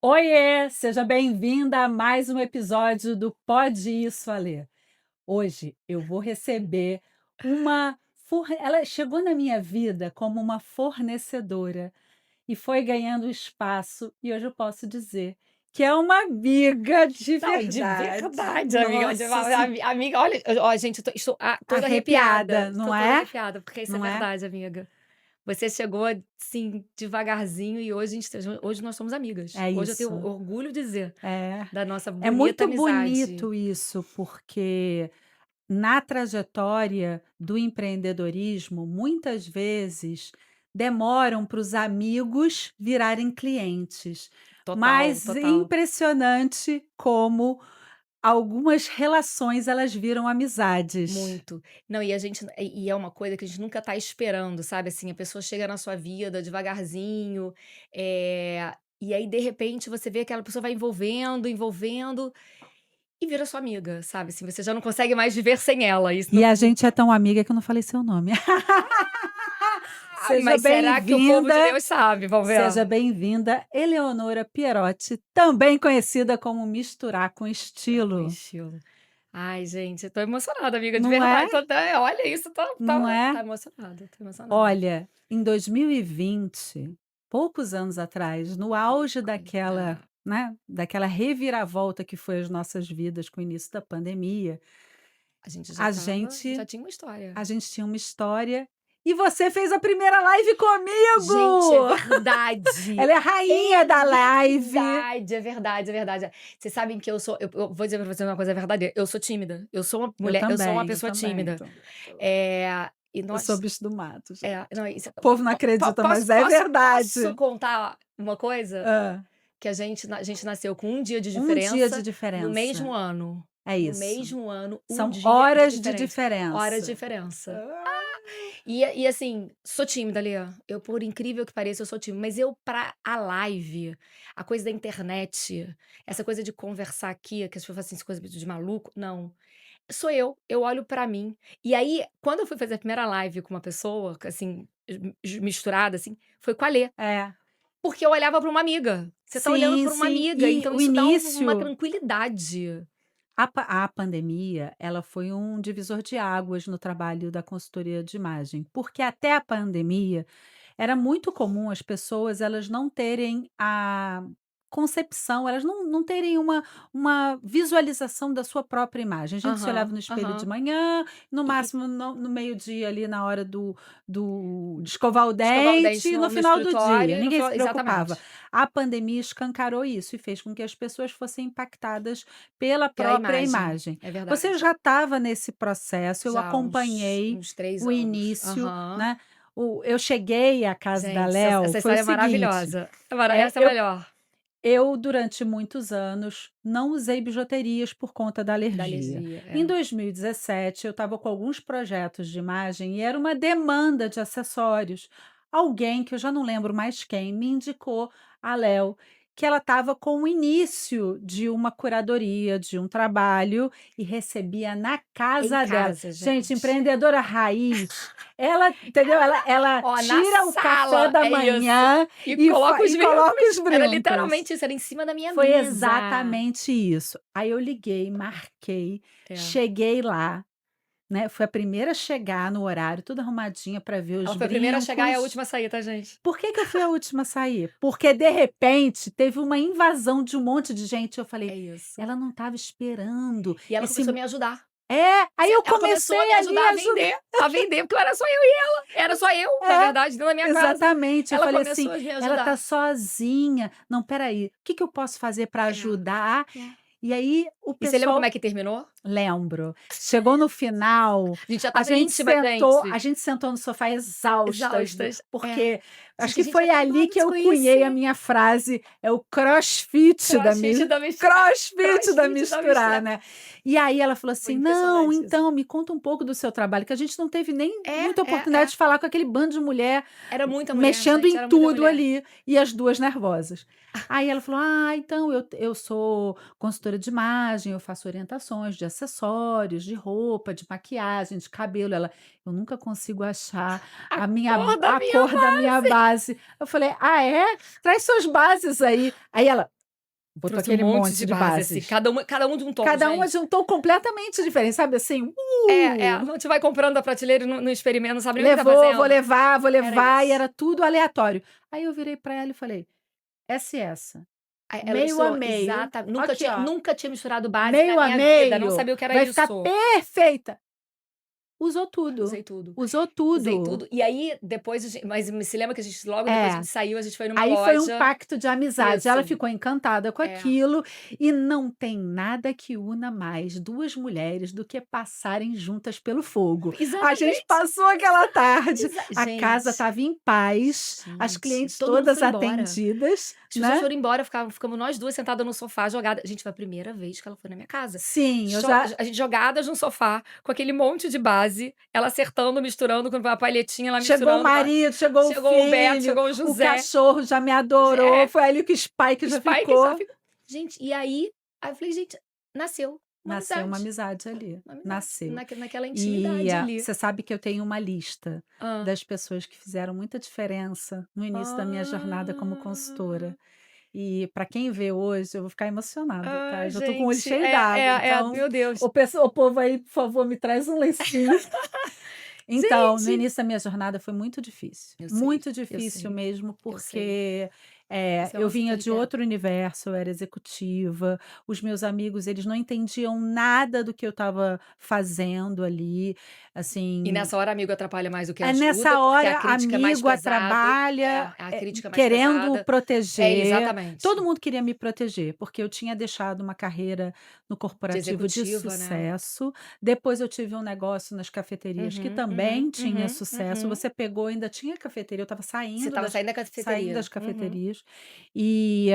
Oiê, seja bem-vinda a mais um episódio do Pode Isso, Alê. Hoje eu vou receber uma ela chegou na minha vida como uma fornecedora e foi ganhando espaço, e hoje eu posso dizer que é uma amiga de Não, de verdade. verdade, amiga, Nossa, se amiga, olha, ó, gente, estou toda arrepiada, arrepiada, não estou toda é? arrepiada, porque isso é Não é? verdade, amiga. Você chegou, assim, devagarzinho e hoje nós somos amigas. É Hoje eu tenho isso. orgulho de dizer É. da nossa É bonita muito amizade. bonito isso, porque na trajetória do empreendedorismo, muitas vezes demoram para os amigos virarem clientes, Total, mas é total. impressionante como algumas relações elas viram amizades. Muito. Não, e é uma coisa que a gente nunca tá esperando, sabe, assim, a pessoa chega na sua vida devagarzinho, e aí de repente você vê que aquela pessoa vai envolvendo, envolvendo e vira sua amiga, sabe, assim, você já não consegue mais viver sem ela, isso E a não. gente é tão amiga que eu não falei seu nome. Ah, Seja mas será que o povo de bem-vinda, Deus sabe? Vamos ver. seja bem-vinda, Eleonora Pierotti, também conhecida como Misturar com Tirar com Estilo. estilo. Ai, gente, eu tô emocionada, amiga, de Não é? verdade, tô até olha isso, Não tá é? emocionada, tô emocionada. Olha, em 2020, poucos anos atrás, no auge É, daquela reviravolta que foi as nossas vidas com o início da pandemia, a gente a gente já tinha uma história. a gente tinha uma história e você fez a primeira live Gente, é comigo! verdade. Ela é a rainha da live. É verdade, é verdade. Vocês sabem que eu vou dizer pra você uma coisa verdadeira, eu sou tímida, eu sou uma Eu pessoa também, tímida. também. E Eu sou nós bicho do mato, gente. não, isso O povo não acredita, mas é posso verdade. contar uma coisa? Hã. Que a gente nasceu com um dia de Um dia de diferença no mesmo diferença. ano. É No isso. mesmo ano, um São dia de horas de diferença. Horas de diferença. diferença. Ah, E assim, sou tímida, Lê. Eu, por incrível que pareça, eu sou tímida. Mas eu, pra a live, a coisa da internet, essa coisa de conversar aqui, que as pessoas falam assim, essa coisa de maluco, não. Sou eu olho pra mim. E aí, quando eu fui fazer a primeira live com uma pessoa, assim, misturada, assim, foi com a Lê. é. Porque eu olhava pra uma amiga. Você tá olhando Sim, pra uma sim. amiga, E então o isso dá uma início tranquilidade. a pandemia, ela foi um divisor de águas no trabalho da consultoria de imagem, porque até a pandemia era muito comum as pessoas elas não terem a concepção, elas não terem uma visualização da sua própria imagem. A gente se olhava Aham, no espelho de aham. manhã, no E máximo no meio-dia ali na hora de escovar o escovar o dente dente e no no final do escritório dia, e no ninguém se final preocupava. exatamente. A pandemia escancarou isso e fez com que as pessoas fossem impactadas pela Pela própria imagem, imagem. é Você verdade. já estava nesse processo, eu Já acompanhei uns 3 o anos. início, Aham. né. Eu cheguei à casa da Gente, Léo, essa foi o história é seguinte, maravilhosa. eh, Essa é a eu melhor. eu durante muitos anos não usei bijuterias por conta da Da alergia. alergia, Em é. 2017 eu estava com alguns projetos de imagem e era uma demanda de acessórios. Alguém, que eu já não lembro mais quem, me indicou a Léo, que ela estava com o início de uma curadoria, de um trabalho, e recebia na Em casa dela. casa, Gente, gente. empreendedora raiz, ela, entendeu? Ela Ó, na tira o café sala, da é isso. manhã E coloca os e coloca os brincos. Era brincos. literalmente isso, era em cima da minha Foi mesa. exatamente isso. Aí eu liguei, marquei, É. cheguei lá, né, fui a primeira a chegar no horário, toda arrumadinha para ver os Ela foi a primeira a chegar e a brincos. última a sair, tá, gente? Por que que eu fui a última a sair? Porque, de repente, teve uma invasão de um monte de gente, eu falei: É isso. "Ela não estava esperando E ela esse". começou a me ajudar. Aí eu Ela começou a comecei me ali ajudar a ajudar. a vender, porque era só eu e ela. Era só eu, na É, verdade, dentro da minha casa. exatamente. Eu Ela falei começou assim: a me "Ela tá ajudar. sozinha. Não, espera aí, o que que eu posso fazer para É, ajudar?". é. E aí o E você lembra como pessoal é que terminou? lembro. Chegou no final, A gente já estava íntima, a gente. gente sentou no sofá exaustas, Exaustas. É. porque acho Gente, a que gente foi ali acabado que de se eu cunhei a conhecer. minha frase, é o crossfit da Crossfit da misturar. crossfit da Crossfit da misturar, misturar. né. E aí ela falou Foi assim: "Não, impressionante isso. então me conta um pouco do seu trabalho", que a gente não teve nem muita oportunidade É. de falar com aquele bando de mulher Era muita mulher, mexendo gente, em era muita tudo mulher. ali, e as 2 nervosas. Aí ela falou: "Ah, então eu sou consultora de imagem, eu faço orientações de acessórios, de roupa, de maquiagem, de cabelo". Ela: "Eu nunca consigo achar A cor da a minha cor da minha base". Eu falei: "Ah, é? Traz suas bases aí". Aí ela botou Trouxe um aquele monte monte de de base, assim, bases. cada um de um tom, Cada uma gente. de um tom completamente diferente, sabe assim? A gente vai comprando da prateleira e não experimenta, não sabe nem o que tá Levou, vou fazendo. levar, vou Era levar, e isso. era tudo aleatório. Aí eu virei pra ela e falei: "Essa e essa, Aí ela meio a misturou meio, nunca aqui tinha ó, nunca tinha misturado base na meio a minha vida, não meio, sabia o que era vai ficar isso. perfeita". Usou tudo, Usei tudo. usou Usei tudo. tudo. E aí, depois mas se lembra que a gente logo depois a É. gente saiu, a gente foi numa Aí foi um loja. pacto de amizade. Ela Isso. ficou encantada com É. aquilo, e não tem nada que una mais 2 mulheres do que passarem juntas pelo fogo. A gente Exatamente. passou aquela tarde, a casa Gente, estava em paz, as gente, clientes todo mundo todas foi embora. atendidas, As pessoas né. foram embora, ficamos nós 2 sentadas no sofá, jogada. Gente, foi a primeira vez que ela foi na minha casa. Sim, eu já A gente jogadas no sofá, com aquele monte de base, ela acertando, misturando com a palhetinha, ela chegou o misturando. marido, chegou o Chegou o Beto, filho, chegou o o José. cachorro já me adorou, É, foi ali que o Spike já Spike já ficou. ficou. Gente, e aí eu falei: "Gente, nasceu uma Nasceu uma amizade, amizade ali, uma amizade", nasceu. naquela E, intimidade ali. você sabe que eu tenho uma lista Hã. das pessoas que fizeram muita diferença no início da minha jornada como consultora. Ah. E para quem vê hoje, eu vou ficar emocionada, tá? Ah, Eu já tô com o olho gente, cheio d'água, então, meu Deus. o povo aí, por favor, me traz um lencinho. Então, no Gente! início da minha jornada foi Eu sei, muito eu difícil sei, mesmo, eu sei. porque, Você é eu uma vinha super de guerreira. outro universo, eu era executiva, os meus amigos, eles não entendiam nada do que eu estava fazendo ali, E assim. nessa hora amigo atrapalha mais do que Nessa ajuda, porque a hora, crítica é mais amigo pesado. atrapalha, A crítica é mais querendo pesada. É, proteger. Todo exatamente. mundo queria me proteger, porque eu tinha deixado uma carreira no De corporativo de executiva, né. sucesso. Depois eu tive um negócio nas cafeterias que Uhum, uhum, também tinha uhum, sucesso. uhum. Você pegou, ainda tinha cafeteria, eu estava Você estava saindo da saindo cafeteria. das Uhum. cafeterias. E,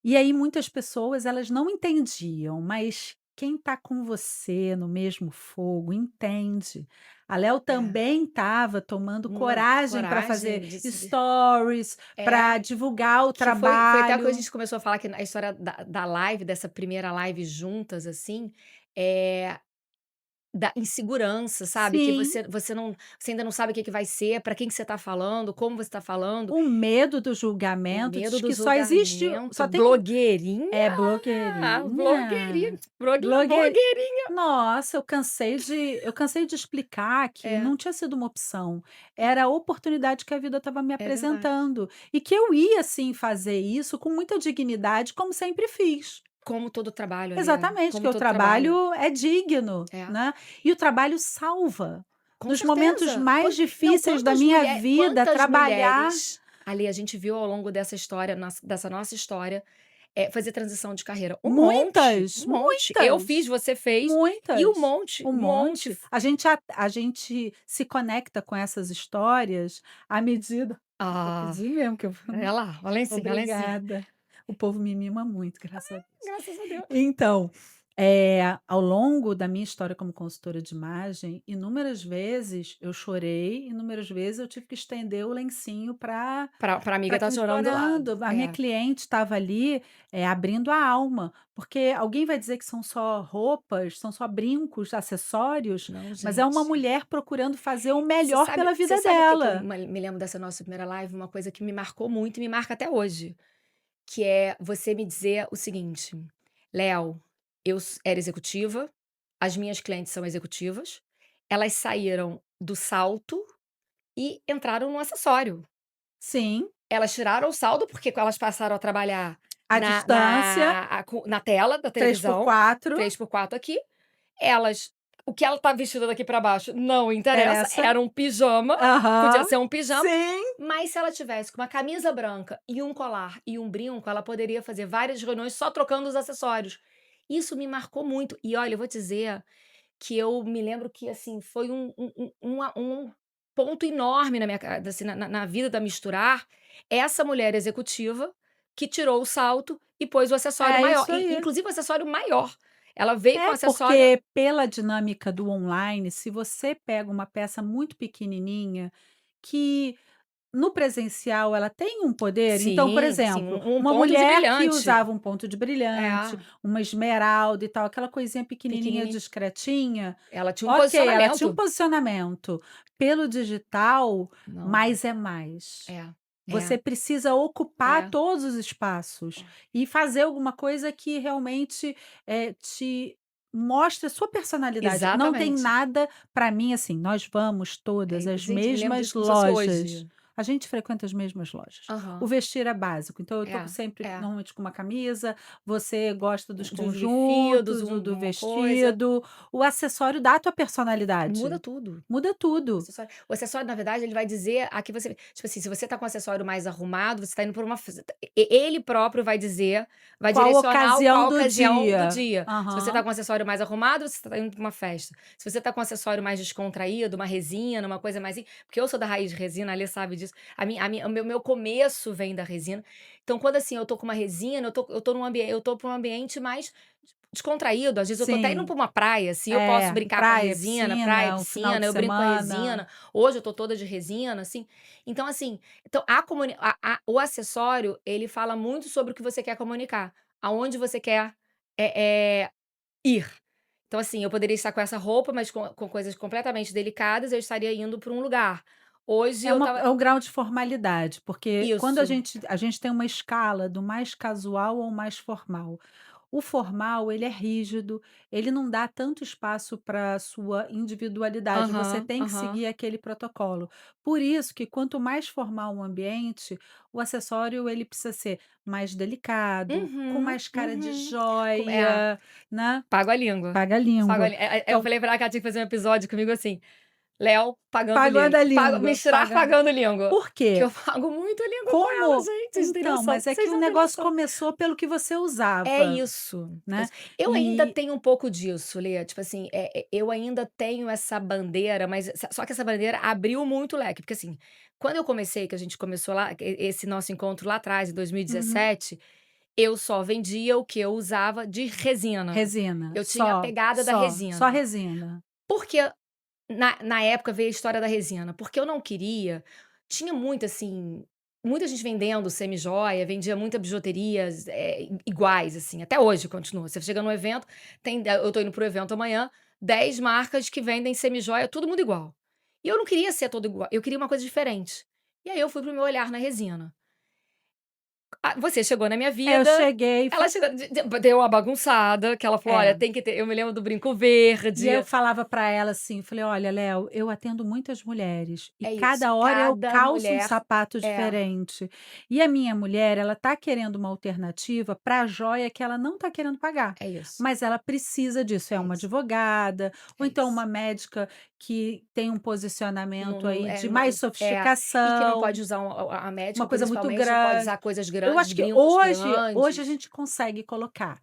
e aí muitas pessoas, elas não entendiam, mas quem está com você no mesmo fogo entende. A Léo É. também estava tomando Uma coragem para fazer coragem de stories, para é. divulgar o Que foi até o que a trabalho. gente começou a falar que na história da live, dessa primeira live juntas, assim, é da insegurança, sabe, que Sim, você ainda não sabe o que que vai ser, pra quem que você tá falando, como você tá falando, o medo do o julgamento, medo diz do que só existe, julgamento, só tem um, blogueirinha, blogueirinha, blogueirinha. programa Blogue blogueirinha. Nossa, eu cansei de explicar que É, não tinha sido uma opção, era a oportunidade que a vida estava me é verdade. apresentando, e que eu ia sim fazer isso com muita dignidade, como sempre fiz. Como todo trabalho ali, Exatamente, que como o todo trabalho. trabalho é digno, É. né, e o trabalho salva. Com Nos momentos certeza. mais Não, difíceis da minha vida, quantas trabalhar. mulheres, ali, a gente viu ao longo dessa história, dessa nossa história, fazer transição de carreira. Um monte, Muitas, um monte. Eu fiz, muitas, você fez, e um muitas, monte, um um monte. monte. A gente se conecta com essas histórias à medida, vou Ah, pedir mesmo que eu olha lá, olha lá em cima, olha lá em cima. obrigada. O povo me mima muito, graças a Deus. Graças a Deus. Então, ao longo da minha história como consultora de imagem, inúmeras vezes eu chorei, inúmeras vezes eu tive que estender o lencinho Pra amiga para tá quem chorando do lado. chorando. A minha É. cliente estava ali, abrindo a alma, porque alguém vai dizer que são só roupas, são só brincos, acessórios, Não, mas é uma gente. mulher procurando fazer o Você melhor sabe pela você vida sabe o que que eu dela. me lembro dessa nossa primeira live? Uma coisa que me marcou muito e me marca até hoje. Que é você me dizer o seguinte: "Léo, era executiva, as minhas clientes são executivas, elas saíram do salto e entraram no acessório. Sim, Elas tiraram o saldo, porque elas passaram a trabalhar à distância, na tela da 3x4, televisão, 3x4 aqui, elas o que ela tá vestida daqui pra baixo não interessa, interessa. era um pijama, podia Aham, ser um pijama, sim. mas se ela tivesse com uma camisa branca e um colar e um brinco, ela poderia fazer várias reuniões só trocando os acessórios. Isso me marcou muito. E olha, eu vou dizer que eu me lembro que, assim, foi um ponto enorme na minha assim, na vida da Misturar, essa mulher executiva que tirou o salto e pôs o acessório É maior, isso aí. inclusive o acessório maior. Ela veio com o É, acessório. porque pela dinâmica do online, se você pega uma peça muito pequenininha, que no presencial ela tem um poder, então, por Sim, sim, exemplo, um uma ponto de mulher que brilhante. usava um ponto de brilhante, É, uma esmeralda e tal, aquela coisinha pequenininha, pequenininho. discretinha, Ela tinha um ok, ela tinha um posicionamento. posicionamento. Pelo digital, Não, mais é mais. é. É, Você precisa ocupar é, todos os espaços é. e fazer alguma coisa que realmente, te mostre a sua personalidade. Não tem Exatamente. nada para mim, assim, nós vamos todas às Gente, me lembro mesmas disso como se fosse lojas, hoje. a gente frequenta as mesmas lojas. O Aham. vestir é básico, então eu tô É, sempre é. normalmente com uma camisa, você gosta dos De uns vestidos, conjuntos, o do uma coisa. vestido, o acessório dá a tua Muda personalidade, tudo. muda tudo. O acessório, na verdade, ele vai dizer a que você tipo assim, se você tá com o acessório mais arrumado, você tá indo por uma ele próprio vai dizer, vai Qual direcionar ocasião qual a do ocasião do dia? dia. Se você tá Aham. com o acessório mais arrumado, você tá indo pra uma festa. Se você tá com o acessório mais descontraído, uma resina, uma coisa mais porque eu sou da raiz de resina, a Alê sabe disso. O meu começo vem da resina. Então, quando, assim, eu tô com uma resina, eu tô eu tô pra um ambiente mais descontraído, às vezes eu tô até indo Sim. pra uma praia, se eu posso É, brincar com a praia, resina, praia, piscina, um final piscina, de eu brinco com a semana. resina. Hoje eu tô toda de resina, assim. Então, assim, então o acessório, ele fala muito sobre o que você quer comunicar, aonde você quer, ir. Então, assim, eu poderia estar com essa roupa, mas com coisas completamente delicadas, eu estaria indo pra um lugar. Hoje eu estava É um grau de formalidade, porque quando a isso. gente a gente tem uma escala do mais casual ao mais formal. O formal, ele é rígido, ele não dá tanto espaço para a sua individualidade, você Aham, tem que aham. seguir aquele protocolo. Por isso que quanto mais formal o ambiente, o acessório ele precisa ser mais delicado, com Uhum, mais cara de uhum. É. joia, né, Pago a língua. paga a Pago a língua. lí eu Então, falei pra ela que ela tinha que fazer um episódio comigo assim, Léo pagando língua, pagando a me língua, tirar paga pagando língua, por que quê? eu pago muito língua com ela, Como gente, vocês não têm então, noção, mas é que vocês o não têm negócio noção. começou pelo que você É usava, isso, né, eu ainda e tenho um pouco disso, Lê, tipo assim, eu ainda tenho essa bandeira, mas só que essa bandeira abriu muito o leque, porque assim, quando eu comecei, que a gente começou lá, esse nosso encontro lá atrás em uhum. 2017, eu só vendia o que eu usava de resina. Resina, Eu tinha a só, pegada da só resina. resina. Porque na época veio a história da resina, porque eu não queria tinha muito, assim, muita gente vendendo semi-joia, vendia muita bijuterias, iguais, assim, até hoje continua. Você chega num evento, eu tô indo para o evento amanhã, 10 marcas que vendem semi-joia, todo mundo igual. E eu não queria ser todo igual, eu queria uma coisa diferente. E aí eu fui para o meu olhar na resina. Você chegou na minha Eu vida, cheguei ela chegou deu uma bagunçada, que ela falou: "Olha, é. tem que ter", eu me lembro do brinco E eu verde. falava para ela assim, eu falei: "Olha, Léo, eu atendo muitas mulheres e É isso, cada hora eu cada calço um mulher sapato é, diferente. E a minha mulher, ela tá querendo uma alternativa para a joia que ela não tá querendo pagar, é isso, mas ela precisa disso, é é uma isso, advogada, ou é então isso. uma médica que tem um Não posicionamento não aí é de não mais e que não sofisticação, pode usar a uma médica coisa muito principalmente, não pode grande. usar coisas Eu grandes, acho que brincos hoje a grandes. gente consegue colocar.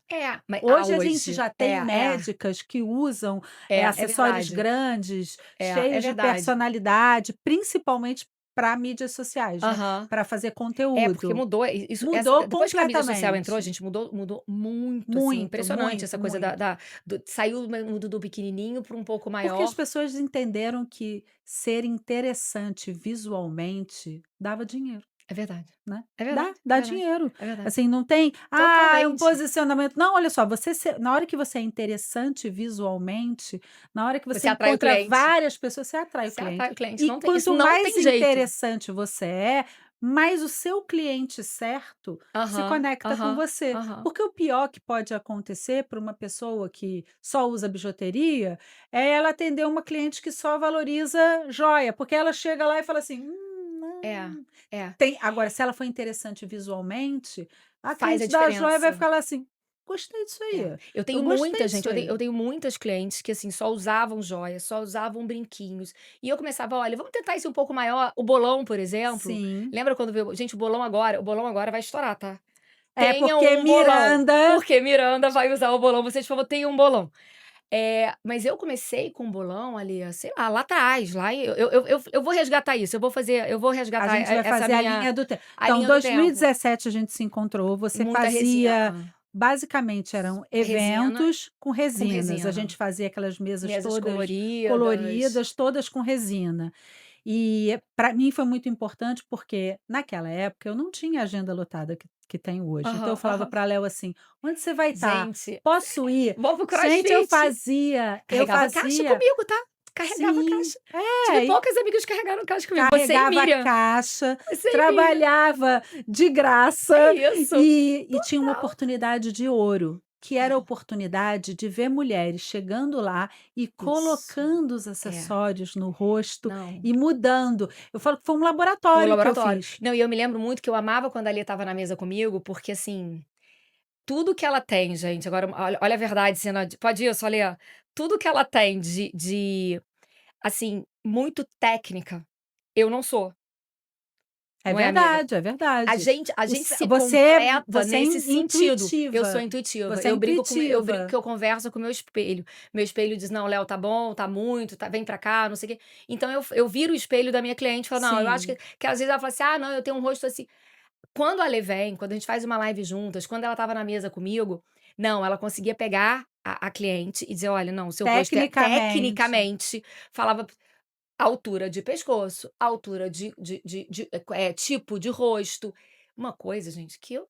Ah, Hoje a gente hoje. já tem médicas que usam, É acessórios verdade. grandes, É cheios de verdade. personalidade, principalmente para mídias sociais, né, Aham. para fazer É, porque conteúdo. mudou, Mudou depois que a mídia social entrou, completamente. gente, mudou muito, assim, Muito, impressionante muito, essa coisa da muito. da do saiu do pequenininho para um pouco Porque as maior. pessoas entenderam que ser interessante visualmente dava dinheiro. É verdade. Né. É Dá, verdade, é dá verdade, dinheiro. é verdade. Assim, não tem: "Ah, é um Totalmente. posicionamento", não, olha só, você na hora que você é interessante visualmente, na hora que você Você atrai o encontra cliente. várias pessoas, você atrai o Você cliente. atrai o cliente, E não tem isso quanto não mais tem jeito. interessante você é, mais o seu cliente certo se Aham, conecta com aham, você. aham. Porque o pior que pode acontecer para uma pessoa que só usa bijuteria, é ela atender uma cliente que só valoriza joia, porque ela chega lá e fala assim: É, não". é. Tem agora se ela for interessante visualmente, a Faz a cliente da joia vai diferença. ficar lá assim: "Gostei disso É. aí, Eu eu tenho gostei muita disso gente, aí". eu tenho muitas clientes que, assim, só usavam joias, só usavam brinquinhos, e eu começava: "Olha, vamos tentar isso um pouco maior". O bolão, por exemplo, Sim. lembra quando veio gente, o bolão agora vai estourar, tá. É Tenha porque um bolão, Miranda porque Miranda vai usar o bolão, você, por favor, tenha um bolão. Mas eu comecei com bolão ali, sei lá atrás, lá eu vou resgatar isso, eu vou a resgatar gente vai essa fazer a minha linha do tempo. a Então, linha do tempo. 2017 a gente se encontrou, você Muita fazia resina, basicamente eram resina eventos com com resinas, a resina, gente fazia aquelas mesas mesas todas coloridas. coloridas, todas com resina. E para mim foi muito importante, porque naquela época eu não tinha a agenda lotada que tenho hoje. Então eu Aham, falava aham. para Léo assim: "Onde você vai estar? Gente, Posso ir?". vou pro Gente, eu crossfit. fazia eu Carregava caixa fazia comigo, tá. carregava a Sim. caixa. Tive É, e poucas amigas que carregaram caixa comigo. Você e carregava a Miriam. caixa, Você e Miriam. trabalhava de É graça isso. e tinha uma oportunidade de ouro, que era a É, oportunidade de ver mulheres chegando lá e isso. colocando os É. acessórios no rosto Não. e mudando. Eu falo que foi um Foi o laboratório que eu laboratório. fiz. Não, e eu me lembro muito que eu amava quando a Lia estava na mesa comigo, porque, assim, tudo que ela tem, gente, agora olha a verdade sendo pode isso, Alê? Tudo que ela tem assim, muito técnica, eu não sou, É não é, amiga? verdade, é A verdade. gente a O gente se se você completa você é nesse sentido. Eu sou intuitiva, intuitiva, você é eu brinco que intuitiva. eu converso com o meu espelho. Meu espelho diz: "Não, Léo, tá bom, tá muito, tá vem pra cá, não sei o quê". Então eu viro o espelho da minha cliente e falo: "Não, eu acho Sim, que às vezes ela fala assim: 'Ah, não, eu tenho um rosto assim'". Quando a Lê vem, quando a gente faz uma live juntas, quando ela estava na mesa comigo, não, ela conseguia pegar a cliente e dizer: "Olha, não, o seu rosto é tecnicamente. tecnicamente", falava altura de pescoço, altura tipo de rosto. Uma coisa, gente, que eu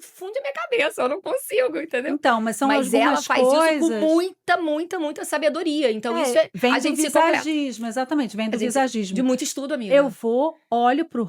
funde a minha cabeça, eu não consigo, entendeu. Então, mas são Mas ela algumas faz isso com coisas. muita, muita, muita sabedoria, então isso É, é a vem do gente se completa. visagismo, exatamente, vem A do gente de visagismo. muito estudo, Eu amiga, vou, olho para o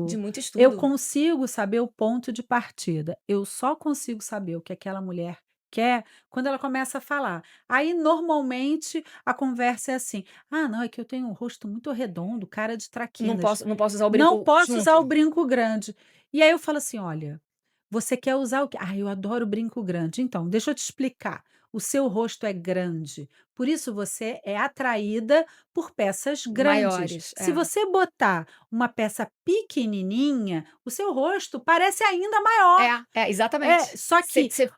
de rosto, muito eu estudo. consigo saber o ponto de partida. Eu só consigo saber o que aquela mulher quer quando ela começa a falar. Aí, normalmente, a conversa é assim: "Ah, não, é que eu tenho um rosto muito redondo, cara de traquinas. Não posso usar o Não brinco posso usar junto. o brinco grande". E aí eu falo assim: "Olha, você quer usar o quê?". "Ah, eu adoro brinco grande". "Então, deixa eu te explicar. O seu rosto é grande, por isso você é atraída por peças grandes. Maiores, Se é. você botar uma peça pequenininha, o seu rosto parece ainda maior". Exatamente. É, só que Você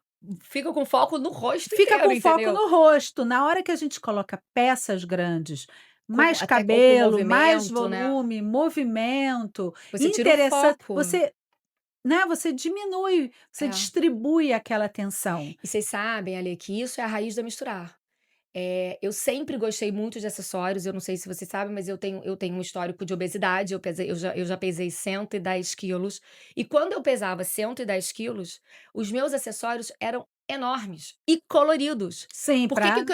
fica com foco no rosto fica inteiro, com foco entendeu. no rosto. Na hora que a gente coloca peças grandes, mais Até corpo cabelo, mais movimento, né, volume, movimento, você tira o interessante, foco. você, né, você diminui, você É. distribui aquela atenção. E vocês sabem, Ale, que isso é a raiz da misturar. Eu sempre gostei muito de acessórios, eu não sei se você sabe, mas eu tenho um histórico de obesidade, eu já pesei 110 quilos, e quando eu pesava 110 quilos, os meus acessórios eram enormes e coloridos. Sim, Por que que pra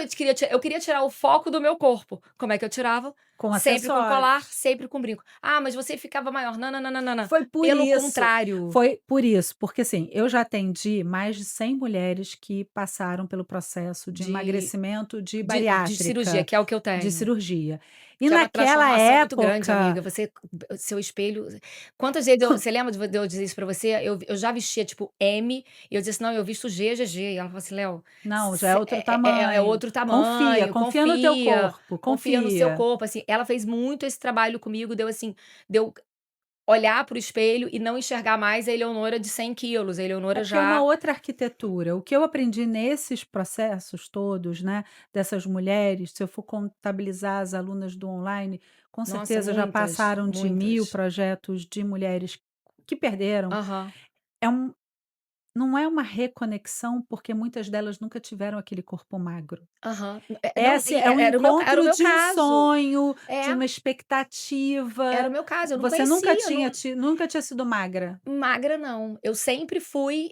eu queria tirar o foco do meu corpo. Como é que eu tirava? com Sempre com colar, acessórios. sempre com brinco. "Ah, mas você ficava maior". Não, não, não, não, não, não. Foi por Pelo isso, contrário, foi por isso, porque assim, eu já atendi mais de 100 mulheres que passaram pelo processo de de emagrecimento de de cirurgia, bariátrica, que é o que eu de tenho. cirurgia. E Que é uma naquela transformação muito grande, época amiga, você seu espelho quantas vezes você lembra de eu dizer isso pra você? Eu já vestia, tipo, M, e eu dizia assim: "Não, eu visto G, GG", e ela falou assim: "Léo, não, já é outro é tamanho. outro Confia, tamanho, confia no teu corpo, confia no seu confia. corpo", assim, ela fez muito esse trabalho comigo, deu assim, deu olhar para o espelho e não enxergar mais a Eleonora de 100 quilos, a É Eleonora porque é uma já outra arquitetura. O que eu aprendi nesses processos todos, né, dessas mulheres, se eu for contabilizar as alunas do online, com nossa, certeza já muitas, passaram de 1000 muitas. projetos de mulheres que perderam. Aham, É um Não é uma reconexão, porque muitas delas nunca tiveram aquele corpo magro. aham. Não, Esse é um era o encontro meu de um caso. sonho, de É. uma Era expectativa. o meu caso, eu não Você nunca conhecia, tinha não ti nunca tinha sido magra? magra não, eu sempre fui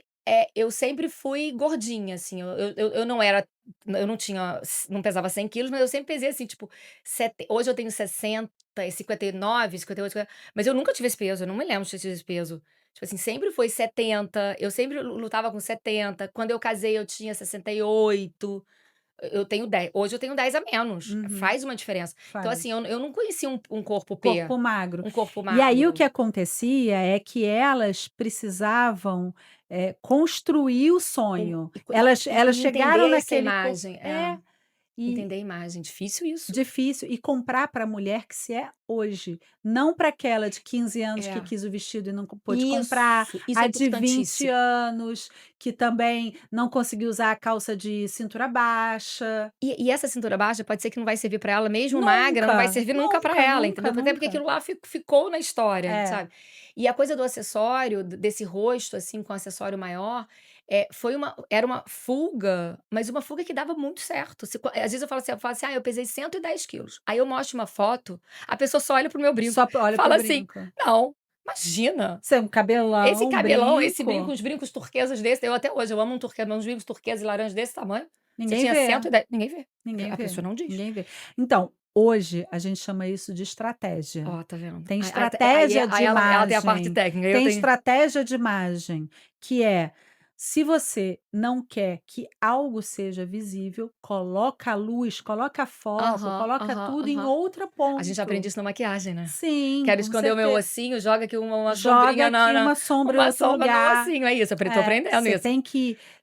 gordinha, assim, eu não era eu não tinha não pesava 100 quilos, mas eu sempre pesei, assim, tipo, hoje eu tenho 60 e 59, 58, mas eu nunca tive esse peso, eu não me lembro de ter tido esse peso. Tipo assim, sempre foi 70, eu sempre lutava com 70, quando eu casei eu tinha 68. Eu tenho 10, hoje eu tenho 10 a menos, Uhum, faz uma diferença. Então assim, faz. eu não conhecia um corpo P, Corpo magro. um corpo E aí o magro. que acontecia é que elas precisavam, construir o Um sonho. e co Elas e chegaram entender essa naquele corpo, imagem, e entender a imagem, difícil isso. difícil. E comprar para a mulher que se é hoje, não para aquela de 15 anos que É, quis o vestido e não pôde comprar, isso a é de 20 importantíssimo. anos que também não conseguiu usar a calça de cintura baixa. E essa cintura baixa pode ser que não vai servir pra ela, mesmo magra, não vai Nunca, servir nunca pra nunca, ela, nunca, entendeu? Até porque nunca. aquilo lá ficou na história, É. sabe. E a coisa do acessório, desse rosto, assim, com acessório maior, era uma fuga, mas uma fuga que dava muito certo. Às vezes eu falo assim: "Ah, eu pesei 110 quilos". Aí eu mostro uma foto, a pessoa só olha para o meu brinco, Só olha para o fala assim: brinco. "Não, imagina". Você é um Esse cabelão, cabelão, esse brinco, brinco. uns brincos turquesas desse, eu até hoje, eu amo uns brincos turquesa e laranja desse tamanho. Você Ninguém tinha vê, 110, ninguém vê. ninguém A vê, pessoa não diz. ninguém vê. Então, hoje a gente chama isso de estratégia. Ó, tá vendo? Tem Aí estratégia de ela tem a parte imagem, técnica, eu tem tenho. estratégia de imagem, que é, se você não quer que algo seja visível, coloca a luz, coloca foco, Aham, coloca aham, tudo em aham. outro A gente aprende ponto. isso na maquiagem, né. Sim, Quero com esconder o meu certeza. ossinho, joga aqui uma Joga sombrinha aqui uma sombra em uma outro sombra no lugar. ossinho, é isso, tô É, aprendendo isso.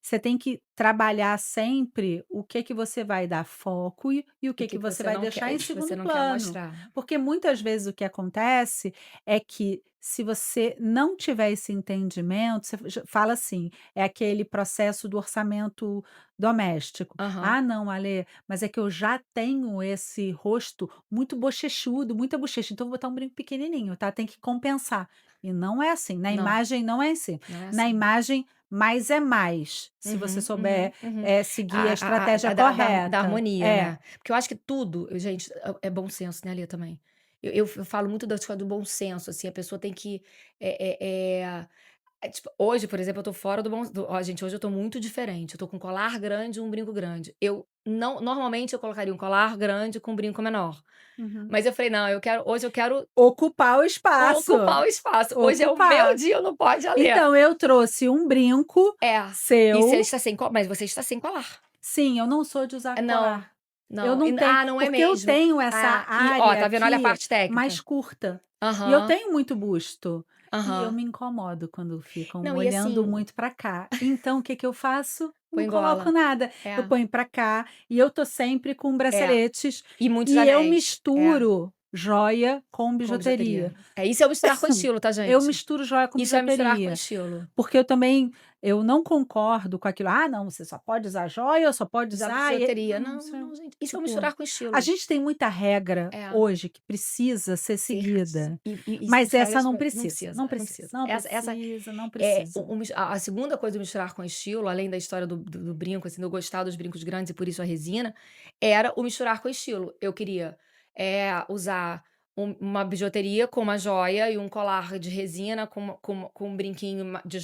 você tem que trabalhar sempre o que você vai dar foco e o E o que que que você você vai não quer deixar em o que você segundo não quer plano. mostrar. Porque muitas vezes o que acontece é que, se você não tiver esse entendimento, você fala assim, é aquele processo do orçamento doméstico. Aham. "Ah não, Alê, mas é que eu já tenho esse rosto muito bochechudo, muita bochecha, então eu vou botar um brinco pequenininho, tá, tem que compensar". E não é assim, na Não, imagem não é assim. não é Na assim. imagem, mais é mais, se você Uhum, uhum, souber, uhum. seguir a estratégia A da correta. harmonia, É. né. Porque eu acho que tudo, gente, é bom senso, né, Lia, também. Eu falo muito da história do bom senso, assim, a pessoa tem que, eh eh eh tipo, hoje, por exemplo, eu tô fora do bom do ó, gente, hoje eu tô muito diferente, eu tô com um colar grande e um brinco grande. Eu não normalmente eu colocaria um colar grande com um brinco menor, Uhum. mas eu falei: "Não, hoje eu quero Ocupar o espaço, ocupar o espaço, hoje é o meu ocupar. dia, não pode, Alê". Então eu trouxe um brinco É, e você seu. está sem mas você está sem colar. Sim, eu não sou de usar Não, colar. Eu não. não tenho, Não é porque eu mesmo. tenho essa E ó, área tá vendo, olha a aqui parte técnica. mais curta, e eu Aham, tenho muito busto, e eu aham. me incomodo quando ficam Não, e olhando assim, muito para cá. Então o que que eu faço? Não põe coloco gola. nada, eu É, ponho para cá, e eu tô sempre com é. braceletes, E muitos e eu anéis. É, misturo joia com com bijuteria. bijuteria. É, isso é o misturar com estilo, tá, Eu gente? misturo joia com Isso é misturar com bijuteria. estilo. Porque eu também, eu não concordo com aquilo: "Ah não, você só pode usar joia ou só pode Usar usar", e bijuteria. não, Não, isso é não, gente. Isso é o tipo, misturar com a estilo. gente tem muita regra É. hoje que precisa ser Ser seguida, e mas fazer essa as não coisas. Não precisa, precisa, não não precisa, precisa. não Essa precisa, não é precisa. a segunda coisa do misturar com estilo, além da história do brinco, assim, de eu gostar dos brincos grandes e por isso a resina, era o misturar com estilo. Eu queria, usar uma bijuteria com uma joia e um colar de resina com um brinquinho de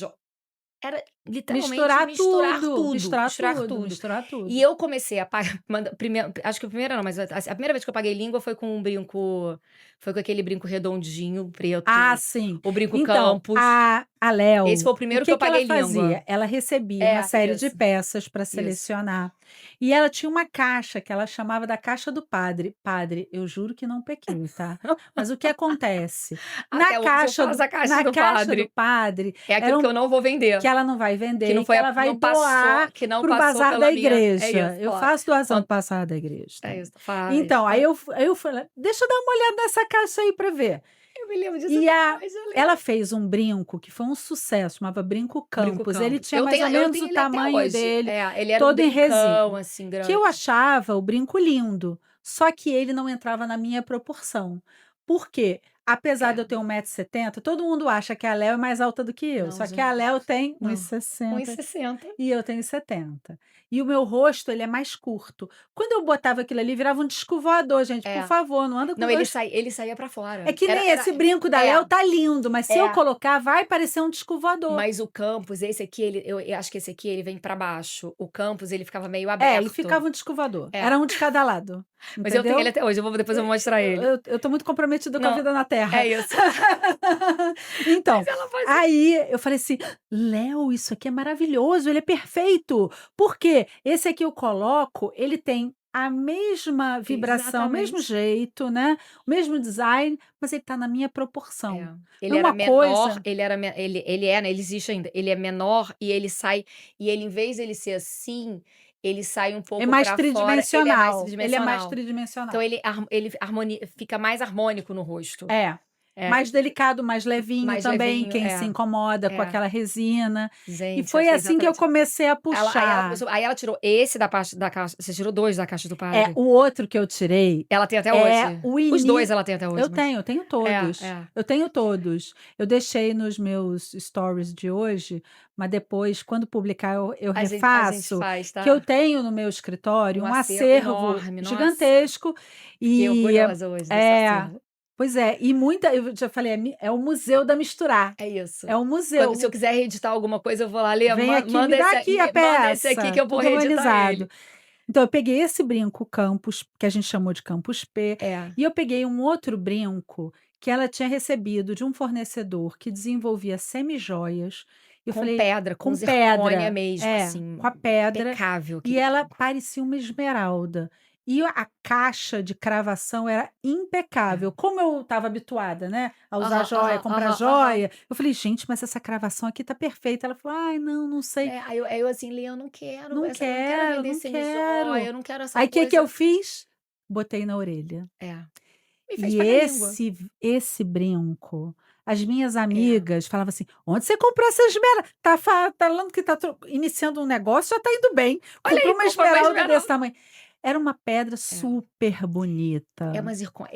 era literalmente Misturar misturar tudo, tudo, misturar misturar tudo, tudo. misturar E tudo. eu comecei a pagar acho que a primeira não, mas a primeira vez que eu paguei língua foi com um brinco, foi com aquele brinco redondinho, Ah, preto, sim. o brinco Então, Campos. a Esse Léo, foi o o primeiro que que eu que ela paguei língua. fazia? Ela recebia uma É, série de isso, peças para isso. selecionar, e ela tinha uma caixa que ela chamava da caixa do padre. Padre, eu juro que não pequei, tá. Mas o que acontece? Até hoje eu faço a caixa Na do caixa do padre. padre, É aquilo que eram, eu não vou que vender, ela não vai que vender não e que foi ela vai não passou doar não para o passou bazar da pela minha é isso, igreja. Eu ó, faço doação quan para o bazar da igreja é também. isso, faz, Então, faz. aí eu falei: "Deixa eu dar uma olhada nessa caixa aí para ver". Eu me lembro disso E até a hoje, eu ela lembro. fez um brinco que foi um sucesso, chamava Brinco Brinco Campos, ele Campos. tinha mais ou Eu menos tenho o ele até tamanho hoje. dele, É, ele era um todo em brincão, resina, assim, que eu grande. achava o brinco lindo, só que ele não entrava na minha proporção. Por quê? Apesar de eu É. ter 1,70 m, todo mundo acha que a Léo é mais alta do que eu, Não, só que a gente, Léo tem um e não. sessenta 1,60. e eu tenho 70. E o meu rosto, ele é mais curto. Quando eu botava aquilo ali, virava um disco voador, gente, por É. favor, não anda com Não, 2. ele saía pra É fora. que nem esse brinco da Léo tá lindo, mas se eu É. colocar, vai parecer um disco voador. Mas o Campos, esse aqui, eu acho que esse aqui ele vem pra baixo. O Campos, ele ficava meio É, ele aberto. ficava um disco voador, É. era um de cada lado, Mas eu tenho ele entendeu? até hoje, depois eu vou mostrar ele. Eu tô muito comprometida com a Não, vida na é terra. isso. Então, Mas ela fazia aí eu falei assim: "Léo, isso aqui é maravilhoso, ele é perfeito". Por quê? Esse aqui eu coloco, ele tem a mesma vibração, o mesmo exatamente. jeito, né, o mesmo design, mas ele tá na minha proporção. É. É Ele era uma menor, coisa, ele é, né, ele existe ainda. Ele é menor e ele em vez dele ser assim, ele sai um é pouco mais pra fora, ele é mais tridimensional, ele é mais tridimensional. Então tridimensional. ele fica mais harmônico no rosto. É, É, mais delicado, mais levinho mais também, levinho, quem se incomoda com é. aquela resina. E Gente, eu foi sei assim que eu exatamente. comecei a Aí ela puxar. começou, aí ela tirou esse da caixa, você tirou 2 da caixa do É, padre. o outro que eu tirei Ela tem até é hoje. o Os 2 ini ela tem até hoje, mas eu tenho é, todos, é. eu tenho todos. Eu deixei nos meus stories de hoje, mas depois, quando publicar, eu A gente refaço, faz, que eu tá? tenho no meu escritório Um um acervo acervo enorme, nossa. gigantesco, Fiquei e orgulhosa hoje desse é, acervo. pois é, e muita, eu já falei, é o museu da misturar, É isso. é um Quando se eu museu. quiser reeditar alguma coisa, eu vou lá: "Lê, Vem aqui, me dá aqui a manda esse aqui que peça, eu vou tudo reeditar organizado. ele". Então eu peguei esse brinco Campus, que a gente chamou de Campus P, É, e eu peguei um outro brinco que ela tinha recebido de um fornecedor que desenvolvia semijoias. Eu com falei pedra, com com zircônia pedra, mesmo, assim, com a pedra, impecável e aquele ela brinco. parecia uma esmeralda. E a caixa de cravação era impecável. É. Como eu estava habituada, né, a usar Aham, joia, aham, comprar aham, aham. joia, eu falei: "Gente, mas essa cravação aqui tá perfeita". Ela falou: "Ai, não, não sei". Né, aí eu assim: "Lê, Não eu não quero quero, vender não semijoia, quero. eu não quero essa Aí que eu coisa". fiz? Botei na orelha. É, me fez E pagar língua. esse brinco, as minhas É, amigas falavam assim: "Onde você comprou essa esmeralda? Tá falando que tá iniciando um negócio, já tá indo bem. olha Comprou aí, uma comprou uma esmeralda desse esmeralda. tamanho". Era uma pedra É. super É bonita. uma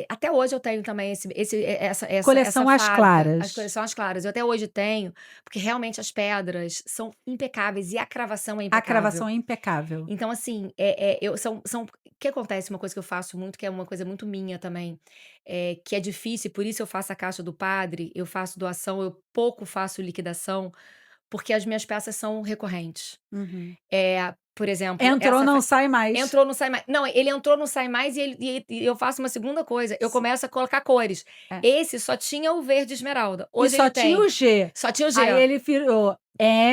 até hoje eu tenho também essa Coleção As fábrica, as Claras. coisas são as claras, eu até hoje tenho, porque realmente as pedras são impecáveis e a cravação é A cravação impecável. é impecável. Então assim, eu o que acontece, uma coisa que eu faço muito, que é uma coisa muito minha também, que é difícil, por isso eu faço a caixa do padre, eu faço doação, eu pouco faço liquidação, porque as minhas peças são recorrentes. Uhum. Por exemplo, Entrou, não sai mais. entrou, não sai mais. Não, ele entrou, não sai mais e eu faço uma segunda coisa, eu S começo a colocar cores. é. Esse só tinha o verde esmeralda, E hoje só ele tinha tem o G. só tinha o G, Aí ele virou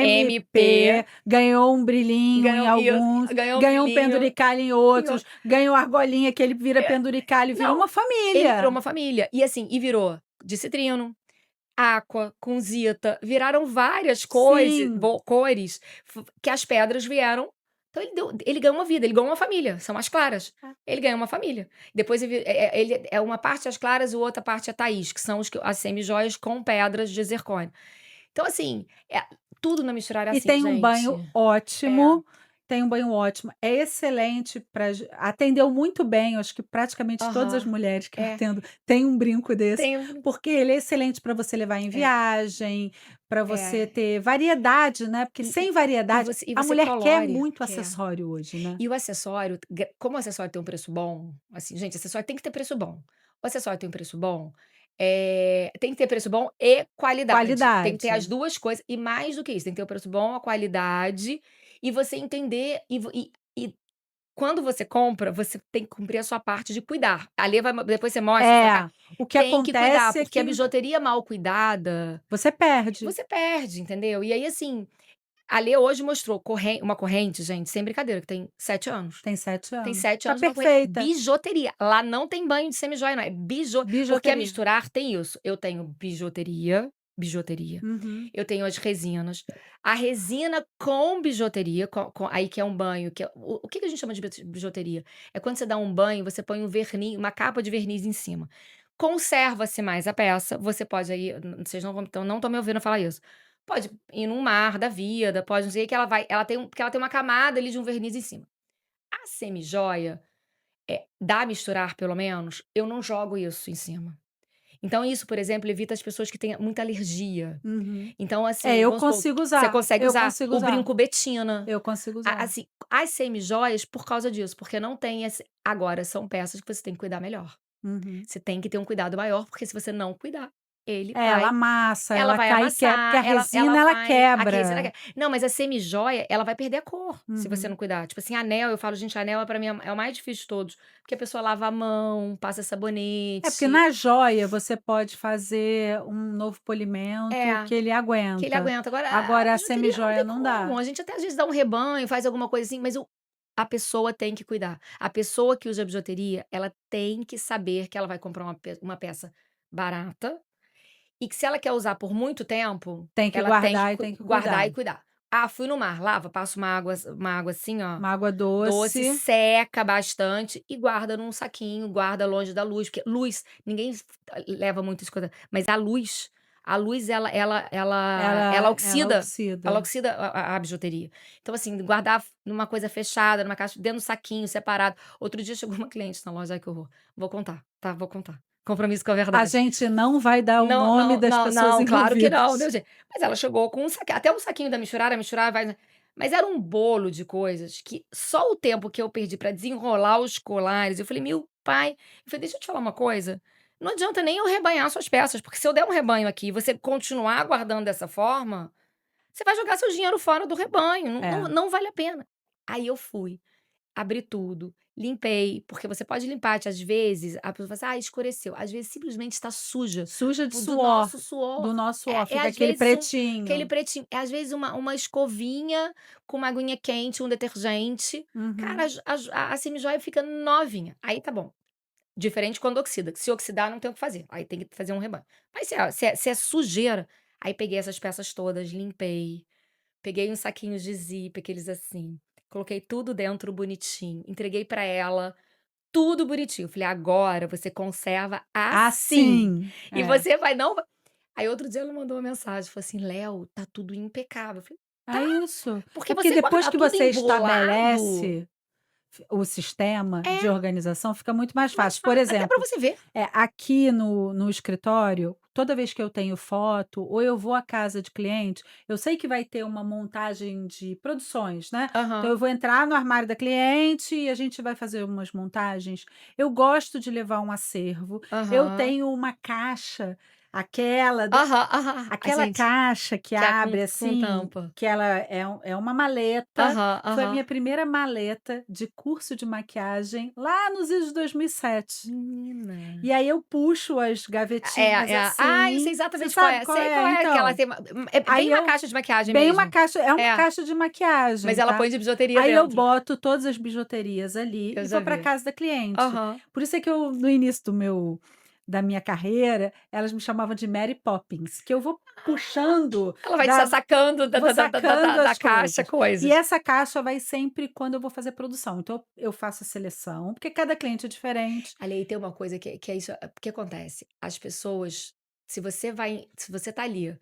MP, MP, ganhou um brilhinho em alguns, ganhou um ganhou um brilhinho penduricalho em e outros, ganhou argolinha que ele vira é, penduricalho, virou não, uma ele virou família. uma família. E assim, e virou de citrino, aqua, kunzita, viraram várias Sim, cores que as pedras vieram. Então ele ganhou uma vida, ele ganhou uma família, são as claras. Ele ganhou uma família. Depois ele é uma parte as claras e outra parte é Thaís, que são as semijoias com pedras de zircônio. Então assim, tudo na misturar é e assim, gente. É. tem um banho ótimo, é excelente para atendeu muito bem, eu acho que praticamente todas as Aham. mulheres que eu É. atendo têm um brinco desse, Tem porque ele é excelente para você levar em é, viagem, para você é. ter variedade, né, porque E sem e e variedade você a você mulher quer colore, muito que é. acessório hoje, né. E o acessório, como o acessório tem um preço bom, assim, gente, acessório tem que ter preço bom. O acessório tem um preço bom, tem que ter preço bom e qualidade. Tem que ter as Qualidade. 2 coisas e mais do que isso, tem que ter o preço bom, a qualidade e você entender e quando você compra, você tem que cumprir a sua parte de cuidar. Ali depois você mostra essa É, o que tem que cuidar, acontece é porque a que bijuteria mal cuidada, você perde. você perde, entendeu? E aí, assim, a Lê hoje mostrou uma corrente, gente, sem brincadeira, que tem 7 anos. Tem 7 Tem anos. 7 Tá anos uma corrente perfeita. bijuteria. Lá não tem banho de semijoia não, porque a Bijuteria. misturar tem isso, eu tenho bijuteria, Uhum. eu tenho as resinas, a resina com bijuteria, aí que é um banho, que é o que que a gente chama de bijuteria? É quando você dá um banho, você põe um verniz, uma capa de verniz em cima. Conserva-se mais a peça, você pode aí, vocês não estão me ouvindo falar isso. Pode ir num mar da vida, pode não sei o que ela tem porque ela tem uma camada ali de um verniz em cima. A semijoia, da misturar pelo menos, eu não jogo isso em cima. Então isso, por exemplo, evita as pessoas que têm muita alergia. Uhum. Então, É, assim, vamos supor, você consegue eu usar consigo o usar, brinco betina, eu consigo usar. assim, as semijoias por causa disso, porque não tem esse agora são peças que você tem que cuidar melhor. Uhum. Você tem que ter um cuidado maior, porque se você não cuidar, ele É, ela vai amassa, ela ela vai cai e quebra, porque amassar, a ela resina ela vai a resina quebra. que não, mas a semijoia, ela vai perder a cor, se você Uhum. não cuidar. Tipo assim, anel, eu falo: "Gente, anel pra mim é o mais difícil de todos", porque a pessoa lava a mão, passa É, porque sabonete. na joia você pode fazer um novo polimento É, que ele que ele aguenta. aguenta. Agora a Agora a bijuteria não semijoia tem não como, dá. a gente até às vezes dá um rebanho, faz alguma coisa assim, mas a pessoa tem que cuidar. A pessoa que usa bijuteria, ela tem que saber que ela vai comprar uma peça barata. E que se ela quer usar por muito tempo, Tem que ela tem que guardar e tem que guardar cuidar. e cuidar. Ah, fui no mar, lava, passa uma água assim, ó, Uma água doce, doce. seca bastante e guarda num saquinho, guarda longe da luz, porque luz, ninguém leva muito isso, coisa, mas a luz ela Ela oxida, ela oxida. oxida a bijuteria. Então, assim, guardar numa coisa fechada, numa caixa, dentro do saquinho, separado. Outro dia chegou uma cliente na loja, ai que horror. Vou contar, tá? Vou contar. Compromisso com a A verdade. gente não vai dar o Não, nome não, das não, pessoas não, claro que não, envolvidas. Deus gente. Mas ela chegou com um saquinho, até um saquinho da Misturara, a Misturara vai, mas era um bolo de coisas que só o tempo que eu perdi pra desenrolar os colares, eu falei: "Meu pai", eu falei: "Deixa eu te falar uma coisa, não adianta nem eu rebanhar suas peças, porque se eu der um rebanho aqui e você continuar guardando dessa forma, você vai jogar seu dinheiro fora do rebanho, não É. não não vale a pena". Aí eu fui. abri tudo, limpei, porque você pode limpar, às vezes, a pessoa fala assim: "Ah, escureceu", às vezes simplesmente está suja Suja de do suor, nosso suor. do nosso suor, É fica às aquele vezes aquele pretinho. pretinho, é às vezes uma escovinha com uma aguinha quente, um detergente, cara, Uhum. a semijoia fica novinha, aí tá bom. Diferente quando oxida, que se oxidar não tem o que fazer, aí tem que fazer um rebanho. Mas se é sujeira, aí peguei essas peças todas, limpei, peguei uns saquinhos de zíper, aqueles assim, coloquei tudo dentro bonitinho, entreguei pra ela, tudo bonitinho. Falei: "Agora você conserva assim, Assim, e é. você vai não vai". Aí outro dia ela mandou uma mensagem, falou assim: "Léo, tá tudo impecável". Eu falei: É isso. "Porque É porque você depois guardar que tudo você embolado, estabelece o sistema de é organização, fica muito mais mais fácil. Por fácil, até pra exemplo, você ver". aqui no escritório, toda vez que eu tenho foto ou eu vou à casa de cliente, eu sei que vai ter uma montagem de produções, né. Então Aham, eu vou entrar no armário da cliente e a gente vai fazer umas montagens. Eu gosto de levar um acervo, eu aham. tenho uma caixa, aquela Aham, aham. Ai, aquela gente, caixa que que é com abre, com assim, tampa. que ela é uma maleta, Aham, foi a minha aham. primeira maleta de curso de maquiagem lá nos idos de 2007. Menina. E aí eu puxo as gavetinhas Eu sei assim, você exatamente qual sabe é. qual Sei é? qual é aquela, Então, tem é bem aí uma eu caixa de maquiagem bem uma mesmo. caixa é uma É, caixa de mas maquiagem, ela tá. põe de bijuteria Aí eu dentro. boto todas as bijuterias ali Eu e já vou para vi. casa da cliente. Aham. Por isso é que eu no início da minha carreira, elas me chamavam de Mary Poppins, que eu vou puxando Ela vai te da sacando da vou da da da da sacando da as caixa coisas. E coisas. essa caixa vai sempre quando eu vou fazer produção, então eu faço a seleção, porque cada cliente é diferente. Ali, aí tem uma coisa que é isso, o que acontece, as pessoas, se você tá ali,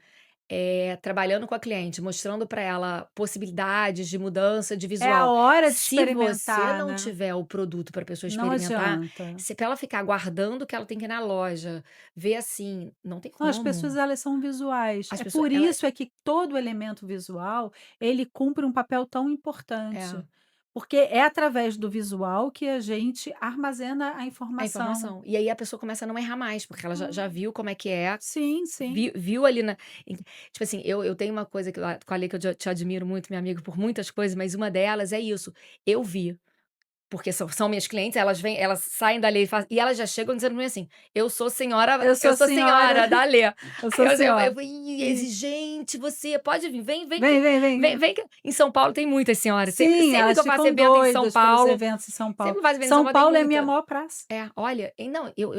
trabalhando com a cliente, mostrando para ela possibilidades de mudança de É a visual. hora de Se você experimentar, não né, tiver o produto para a pessoa não experimentar, adianta. se pra ela ficar aguardando que ela tem que ir na loja, ver assim, não tem Não, as pessoas como. elas são visuais, As é pessoas por ela isso é que todo elemento visual, ele cumpre um papel tão é, importante, porque é através do visual que a gente armazena a a informação. informação. E aí a pessoa começa a não errar mais, porque ela já Hum. viu como é que é, Sim, sim. viu ali na tipo assim, eu tenho uma coisa que com a Lê, que eu te admiro muito, minha amiga, por muitas coisas, mas uma delas é isso, eu vi. Porque são minhas clientes, elas saem dali e elas já chegam dizendo pra mim assim: Eu eu sou sou senhora, senhora da Alê". Aí eu sou eu senhora. falei: "Ih, E exigente você, pode vir, vem que vem, vem, vem. vem que". Em São Paulo tem muitas senhoras, Sim, sempre que elas eu faço ficam evento em São doidas pelos Paulo, eventos em São Paulo. sempre que eu faço evento em São São Paulo tem Paulo é a minha muita. maior praça. Olha, e não, eu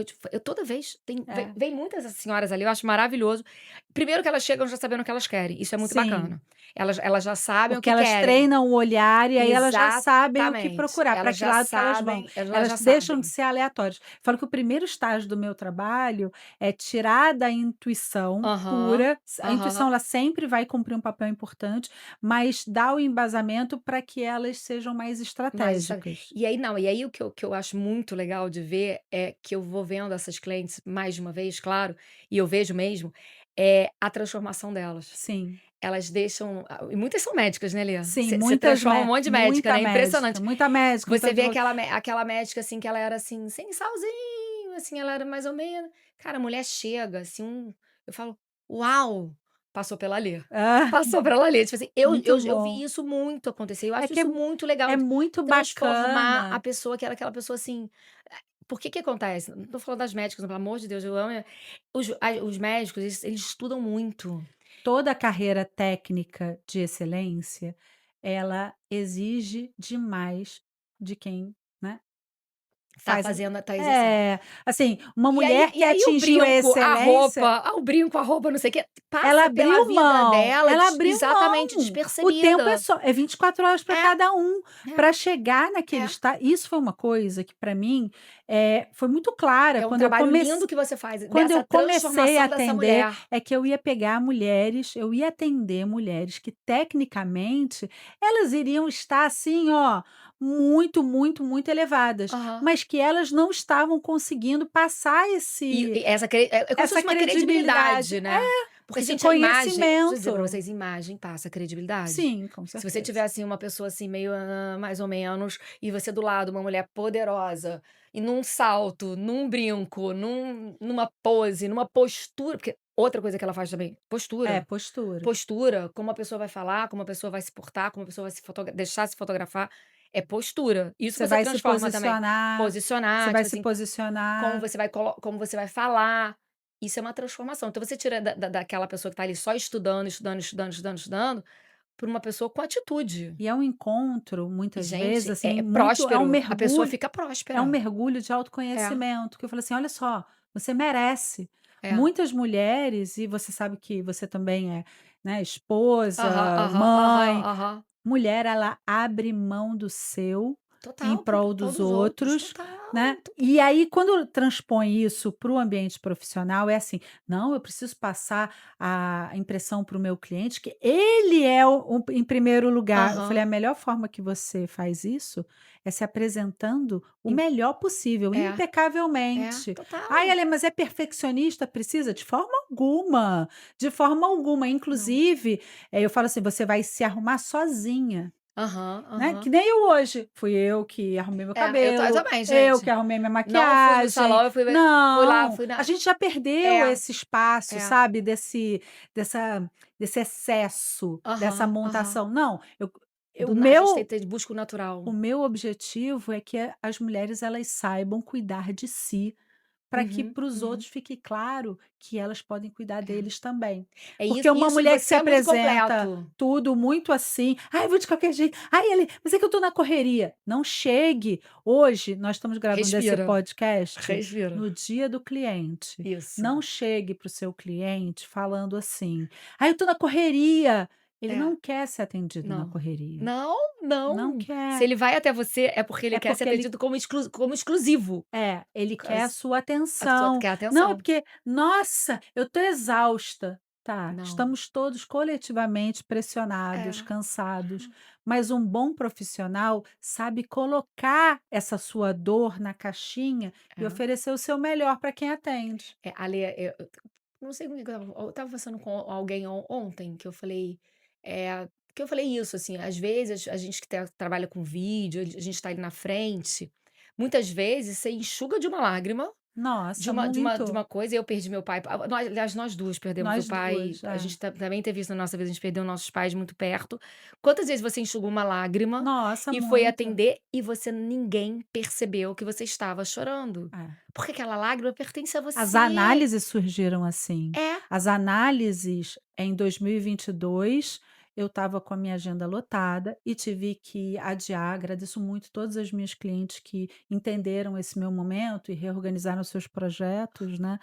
toda vez É, vem muitas senhoras ali, eu acho maravilhoso. Primeiro que elas chegam já sabendo o que elas querem, isso é muito sim, bacana. Elas já sabem o porque que elas querem. treinam o olhar e aí elas já sabem o que Exatamente, procurar, para que lado que elas vão. elas Elas já deixam de sabem. ser aleatórias. Falo que o primeiro estágio do meu trabalho é tirar da intuição Aham, pura, a intuição aham. ela sempre vai cumprir um papel importante, mas dar o embasamento para que elas sejam mais Mas sabe, estratégicas. e aí não, e aí o que eu acho muito legal de ver é que eu vou vendo essas clientes mais de uma vez, claro, e eu vejo mesmo, é a transformação delas. Sim. Elas deixam e muitas são médicas, né, Lê? Sim, Você transforma um monte de médica, né, impressionante. muita médica, muita Você vê advo aquela médica, assim, que ela era, assim, sem salzinho, assim, ela era mais ou menos. Cara, a mulher chega, assim, eu falo: "Uau!", passou pela Lê. ah, Passou pela Lê, tipo assim, muito eu vi bom. isso muito acontecer, eu É acho que isso muito legal, é de muito transformar a bacana. pessoa que era aquela pessoa, assim, porque que acontece? Não tô falando das médicas, pelo amor de Deus, eu amo os médicos, eles estudam muito. Toda carreira técnica de excelência, ela exige demais de quem, né, Tá faz a fazendo tá exercendo. assim, uma E aí mulher e que aí o atingiu a brinco, a excelência, roupa, o brinco, a roupa, não sei o quê, ela passa pela abriu vida mão, dela ela abriu exatamente mão. O tempo é despercebida. só é 24 horas para É, cada um, é, para chegar naquele é. isso foi uma coisa que para mim, foi muito clara É um quando eu trabalho comecei. lindo que você faz, Quando eu dessa comecei a transformação dessa atender, mulher. é que eu ia atender mulheres que tecnicamente, elas iriam estar assim, ó, muito, muito, muito elevadas, Aham. mas que elas não estavam conseguindo passar E essa é como se essa fosse uma credibilidade, credibilidade, né. Porque, esse gente, a imagem, deixa eu dizer pra conhecimento. vocês, imagem passa credibilidade. Sim, com Se você certeza. tiver, assim, uma pessoa, assim, meio, mais ou menos, e você do lado, uma mulher poderosa, e num salto, num brinco, numa pose, numa postura, porque outra coisa que ela faz também, É, postura. postura. Postura, como a pessoa vai falar, como a pessoa vai se portar, como a pessoa vai deixar se fotografar. É postura. Isso Você você vai se transforma também. posicionar, você Posicionar, vai tipo se assim, como posicionar. você vai como você vai falar, isso é uma transformação. Então você tira daquela pessoa que tá ali só estudando, estudando, estudando, estudando, estudando, pra uma pessoa com atitude. E é um encontro, E muitas vezes, gente, assim, é muito próspero, a pessoa fica é um próspera. mergulho de É, autoconhecimento, que eu falo assim: "Olha só, você merece". é. Muitas mulheres, e você sabe que você também é, né, esposa, Aham, aham, aham, mãe, aham. mulher ela abre mão do seu em Total, prol prol dos dos outros. outros, né. Total, total. E aí quando transpõe isso para o ambiente profissional é assim: "Não, eu preciso passar a impressão para o meu cliente que ele é o em primeiro lugar". Eu falei: "A Aham. melhor forma que você faz isso é se apresentando o Im melhor possível, É, é, impecavelmente". "Ai, total. Ale, mas é perfeccionista? Precisa?". De forma alguma, de forma alguma. Não. Inclusive, eu falo assim: "Você vai se arrumar sozinha". Aham, Né, que aham. nem eu hoje, fui eu que arrumei meu É, eu cabelo, também, eu que gente. arrumei minha Não fui no maquiagem. salão, eu fui lá, Não, fui a na gente já perdeu é, esse espaço, é. sabe, dessa desse excesso, dessa Aham, aham. montação. Não, Do o na A gente tem meu busca o natural. o meu objetivo é que as mulheres elas saibam cuidar de si, para que Uhum, para os uhum. outros fique claro que elas podem cuidar É. deles também. É Porque isso uma isso e mulher que se você é muito apresenta completo. tudo muito assim: "Ai, eu vou de qualquer jeito. Ai, ele mas é que eu estou na correria". Não chegue hoje nós estamos gravando esse Respira, podcast respira. no dia do cliente. Isso. Não chegue para o seu cliente falando assim: "Ai, eu estou na correria". Ele É. não quer ser atendido na Não. correria. Não, Não não. Se quer. ele vai até você, é porque ele É quer ser porque ele atendido como exclusivo. ele quer a Cas sua A sua atenção. quer Não, é atenção. porque: "Nossa, eu tô exausta". Tá, Não. estamos todos coletivamente pressionados, É. cansados, mas um bom profissional sabe colocar essa sua dor na caixinha e É. oferecer o seu melhor para quem atende. Ale, eu não sei com quem que eu estava conversando com alguém ontem que eu falei, que eu falei isso, assim, às vezes a gente que trabalha com vídeo, a gente tá ali na frente, muitas vezes você enxuga de uma lágrima, Nossa, de muito. uma coisa, eu perdi meu pai, aliás, nós 2 perdemos o Nós pai, 2, a é. gente também teve isso na nossa vida, a gente perdeu nossos pais muito perto. Quantas vezes você enxugou uma lágrima Nossa, e foi muito. atender e ninguém percebeu que você estava chorando? É. Porque aquela lágrima pertence a As você. análises surgiram assim. É. As análises em 2022, eu estava com a minha agenda lotada e tive que adiar. Agradeço muito todas as minhas clientes que entenderam esse meu momento e reorganizaram seus projetos, né.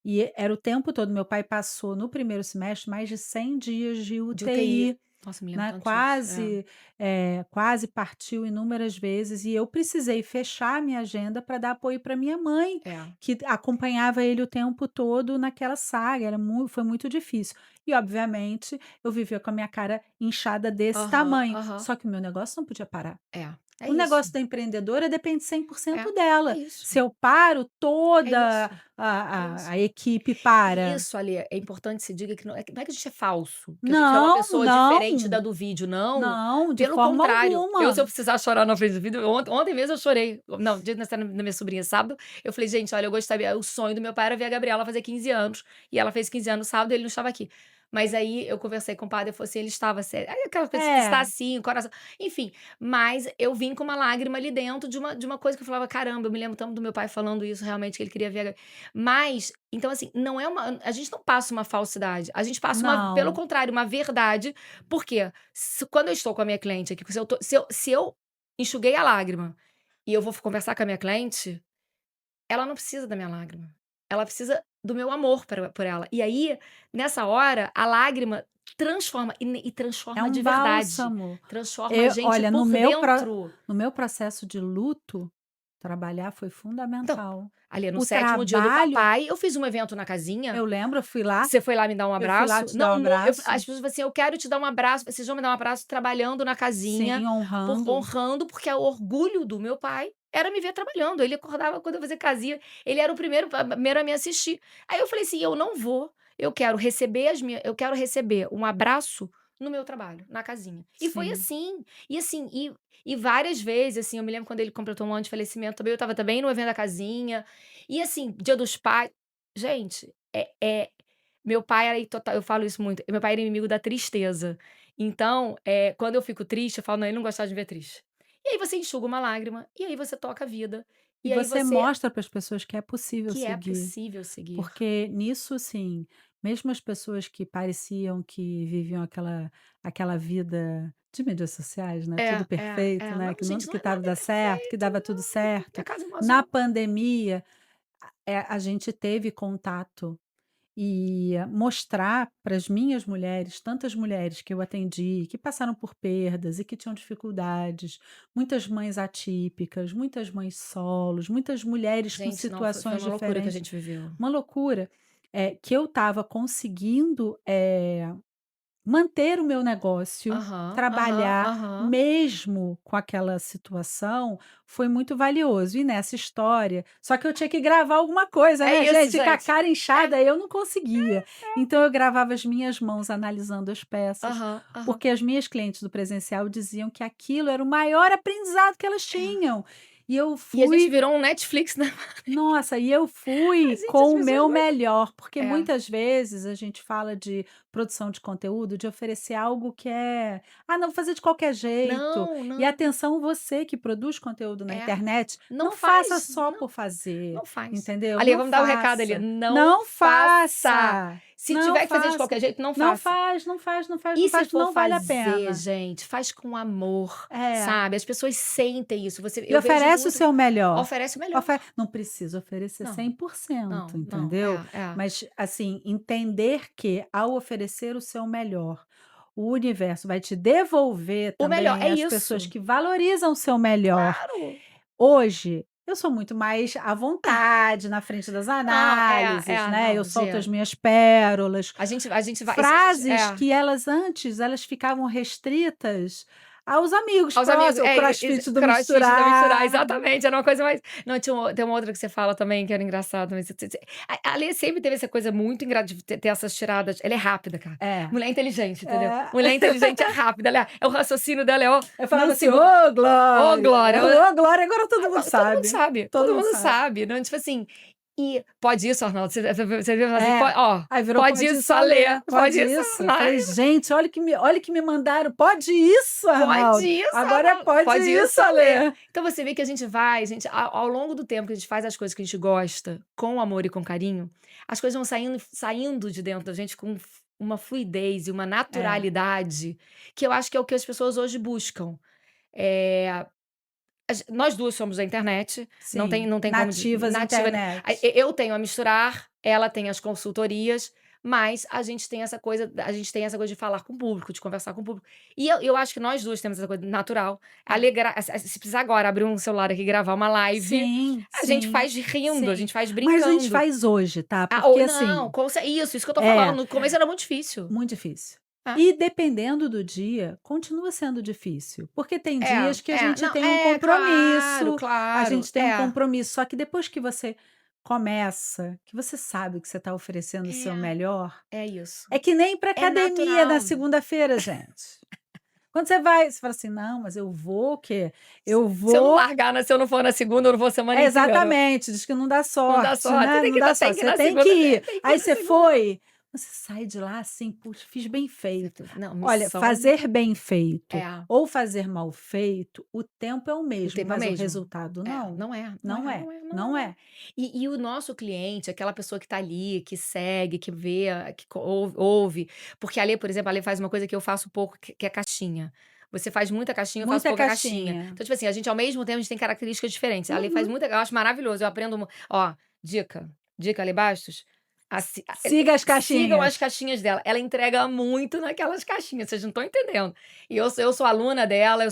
E era o tempo todo. Meu pai passou no primeiro semestre mais de 100 dias de De UTI. UTI. Nossa, me lembro Né, tanto disso. É, quase partiu inúmeras vezes e eu precisei fechar a minha agenda para dar apoio para minha mãe, é. que acompanhava ele o tempo todo naquela saga, foi muito difícil. E obviamente eu vivia com a minha cara inchada desse Aham, tamanho, aham. só que o meu negócio não podia parar. É. É O isso. negócio da empreendedora depende cem por É. cento É dela. isso. Se eu paro, É toda isso. É a isso. equipe E para. isso, ali, é importante se diga que não é que a gente é falso, que a gente é uma Não, pessoa diferente da não, do vídeo, não. não, de Pelo forma contrário, se eu alguma. precisar chorar na frente do vídeo, ontem mesmo eu chorei. Não, dia do aniversário da minha sobrinha, sábado, eu falei: "Gente, olha, eu gostaria", o sonho do meu pai era ver a Gabriela fazer 15 anos, e ela fez 15 anos sábado e ele não estava aqui. Mas aí eu conversei com o padre, ele falou assim: "Ele estava sério". Aí aquela pessoa que está É. assim, o coração, enfim, mas eu vim com uma lágrima ali dentro de uma coisa que eu falava: "Caramba, eu me lembro tanto do meu pai falando isso, realmente, que ele queria ver a". Mas, então assim, não é uma a gente não passa uma falsidade, a gente passa uma, pelo Não, contrário, uma verdade, porque quando eu estou com a minha cliente aqui, se eu enxuguei a lágrima e eu vou conversar com a minha cliente, ela não precisa da minha lágrima, ela precisa do meu amor por ela. E aí, nessa hora, a lágrima transforma, e é transforma um de verdade, bálsamo. transforma a gente Olha, por dentro. no meu processo de luto, trabalhar foi Então, fundamental. ali no O 7º dia do trabalho papai, eu fiz um evento na casinha. eu lembro, Você foi lá me dar um eu fui lá abraço? te dar um Não, as abraço, pessoas falam assim: "Eu quero te dar um abraço", vocês vão me dar um abraço trabalhando na casinha, sim, honrando. honrando, porque é o orgulho do meu pai era me ver trabalhando. Ele acordava quando eu fazia casinha, ele era o primeiro a me assistir. Aí eu falei assim: "Eu não vou, eu quero receber um abraço no meu trabalho, na casinha". E foi Sim. assim, e várias vezes, assim, eu me lembro quando ele completou 1 ano de falecimento também, eu estava também no evento da casinha, e assim, Dia dos Pais, gente, meu pai era total, eu falo isso muito, meu pai era inimigo da tristeza. Então, quando eu fico triste, eu falo: "Não, ele não gostava de me ver triste". E E aí você enxuga uma lágrima, e aí você toca a vida, E e aí você você mostra para as pessoas que é possível que é seguir. possível seguir. Porque nisso, assim, mesmo as pessoas que pareciam que viviam aquela vida de mídias sociais, né, tudo perfeito, né, Não, que não gente, que não é estava nada é dar certo, que perfeito, dava tudo não. certo. Minha casa Na emocional pandemia, a gente teve contato e mostrar para as minhas mulheres, tantas mulheres que eu atendi, que passaram por perdas e que tinham dificuldades, muitas mães atípicas, muitas mães solos, muitas mulheres com gente, não, foi situações uma loucura que a diferentes, gente viveu. uma loucura, que eu estava conseguindo, manter o meu negócio, Aham, aham, trabalhar, aham. mesmo com aquela situação, foi muito valioso. E nessa história só que eu tinha que gravar alguma coisa, É né, isso, gente, com a gente. cara inchada eu não conseguia. Então eu gravava as minhas mãos analisando as peças, Aham, aham. porque as minhas clientes do presencial diziam que aquilo era o maior aprendizado que elas É. tinham. E eu E a gente fui virou um Netflix, né. nossa, e eu A fui gente, as com o pessoas meu gostam. melhor, porque É. muitas vezes a gente fala de produção de conteúdo, de oferecer algo que é: "Ah, não, vou fazer de qualquer jeito". Não, E não. atenção você que produz conteúdo na É. internet, Não não faça faz, só por fazer, não faz. entendeu? Ali, Não vamos dar o recado ali, faça, não não faça. faça, Se não tiver que fazer de faça, qualquer jeito, não não faça. faz, não faz, não faz, E não se faz, que for não vale a fazer, pena. gente, faz com amor, É. sabe. As pessoas sentem isso, E eu vejo oferece o muito. seu melhor. Oferece o melhor. Não precisa oferecer Não, 100%, não, não. entendeu? É. Mas, assim, entender que ao oferecer o seu melhor, o universo vai te devolver O melhor, é também as pessoas isso. que valorizam o seu melhor. Claro. Hoje, eu sou muito mais à vontade na frente das Não, análises, né, eu não, solto as Gia, minhas pérolas, a gente vai isso a gente frases que elas antes, elas ficavam restritas aos amigos aos amigos, próximos, o crossfit do crossfit da misturar, misturar. exatamente, era uma coisa mais não, tem uma outra que você fala também que era engraçado, mas a Lê sempre teve essa coisa muito de ter essas tiradas, ela é rápida, cara, É, mulher inteligente, entendeu? é. Mulher inteligente é rápida, ela o raciocínio dela é, ó, Eu num falava assim: segundo. "Ô Ô glória, glória, ô glória", agora todo mundo agora todo mundo sabe, sabe, todo todo mundo mundo sabe. sabe, não, tipo assim, e pode isso, Arnaldo, você viu assim, É, ó, aí virou como pode eu isso, disse só a Lê, Lê, pode "Pode isso, isso?". Eu Arnaldo. falei: "Gente, olha que me mandaram, pode isso Pode Arnaldo, isso, agora é Arnaldo. pode Pode isso, isso Alê. Alê". Então você vê que a gente vai, gente, ao longo do tempo que a gente faz as coisas que a gente gosta, com amor e com carinho, as coisas vão saindo de dentro da gente com uma fluidez e uma É, naturalidade, que eu acho que é o que as pessoas hoje buscam. Eh, nós 2 somos da internet, sim, não tem como nativas nativa. internet. Eu tenho a misturar, ela tem as consultorias, mas a gente tem essa coisa de falar com o público, de conversar com o público. E eu acho que nós 2 temos essa coisa natural. É. Se precisar agora abrir um celular aqui e gravar uma live, Sim, a gente sim, faz rindo, a sim. gente faz Mas a gente brincando. faz hoje, tá, Ah, ou porque não, assim isso que eu tô falando, é. no começo era muito difícil. Muito difícil. É, E dependendo do dia, continua sendo difícil, porque tem dias que a gente não, tem um claro, compromisso, a claro, gente tem um compromisso, só que depois que você começa, que você sabe que você está oferecendo o seu melhor, é isso. é que nem para É academia na natural. segunda-feira, gente. Quando você vai, você fala assim: "Não, mas eu vou o quê? Eu Se eu não vou". largar, né, se eu não for na segunda, eu não vou a semana É, inteira. exatamente, diz que não dá Não dá sorte, sorte. Você né, tem não que dá dar tem sorte, que ir você na tem que segunda, ir. tem que ir Aí na você segunda. foi, você sai de lá assim: "Puxa, fiz bem feito". Não, Olha, missão fazer bem feito é, ou fazer mal feito, o tempo é o o mesmo, tempo é o mas o mesmo. resultado É, não. não é, não Não é, é, não é, não é, não não é. é. E o nosso cliente, aquela pessoa que tá ali, que segue, que vê, que ouve, porque a Lê, por exemplo, a Lê faz uma coisa que eu faço pouco, que é caixinha. Você faz muita caixinha, eu faço Muita pouca caixinha. caixinha. Então, tipo assim, a gente ao mesmo tempo, a gente tem características diferentes. A Lê faz Uhum. muita, eu acho maravilhoso, eu aprendo ó, dica, Lê Bastos, Siga as sigam as caixinhas. caixinhas dela, ela entrega muito naquelas caixinhas, vocês não estão entendendo. E eu sou aluna dela,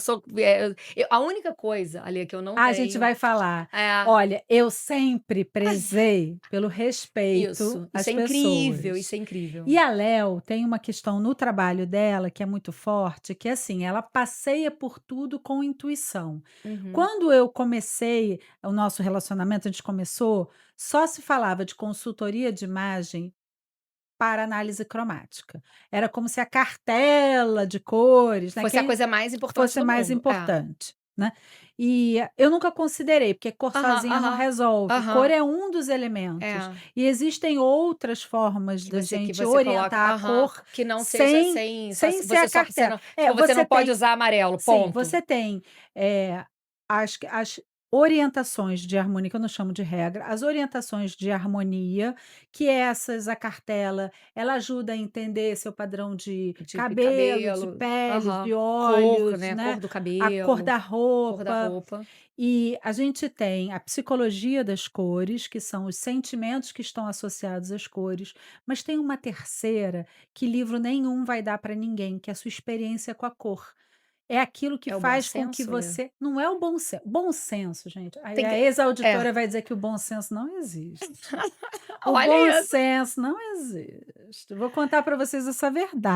a única coisa, Ali, que eu não A gente tenho vai falar. é Olha, eu sempre prezei pelo respeito isso às é incrível, pessoas. isso é incrível. E a Léo tem uma questão no trabalho dela que é muito forte, que é assim, ela passeia por tudo com intuição. Uhum. Quando eu comecei o nosso relacionamento, a gente começou, só se falava de consultoria de imagem para análise cromática. Era como se a cartela de cores, né, Fosse a quem coisa mais importante fosse do mais mundo. importante. né. E eu nunca considerei, porque cor Aham, sozinha não aham, resolve, cor aham. é um dos elementos. É, E existem outras formas da que gente você coloca orientar a aham, cor que não seja sem sem só sem ser a você só você cartela. não É, tipo, você você não pode tem usar amarelo, sim, ponto. você tem, as orientações de harmonia, que eu não chamo de regra, as orientações de harmonia, que essas a cartela, ela ajuda a entender seu padrão de De cabelo, de cabelo pele, aham. de Cor, olhos, né, né, cor do a cor cabelo, da cor da roupa. roupa. E a gente tem a psicologia das cores, que são os sentimentos que estão associados às cores, mas tem uma terceira que livro nenhum vai dar para ninguém, que é a sua experiência com a cor. É aquilo que É o bom faz com que senso, Lê? você não é o bom senso, gente, aí Tem a que é. ex-auditora vai dizer que o bom senso não existe. O bom Olha isso. senso não existe. Vou contar para vocês essa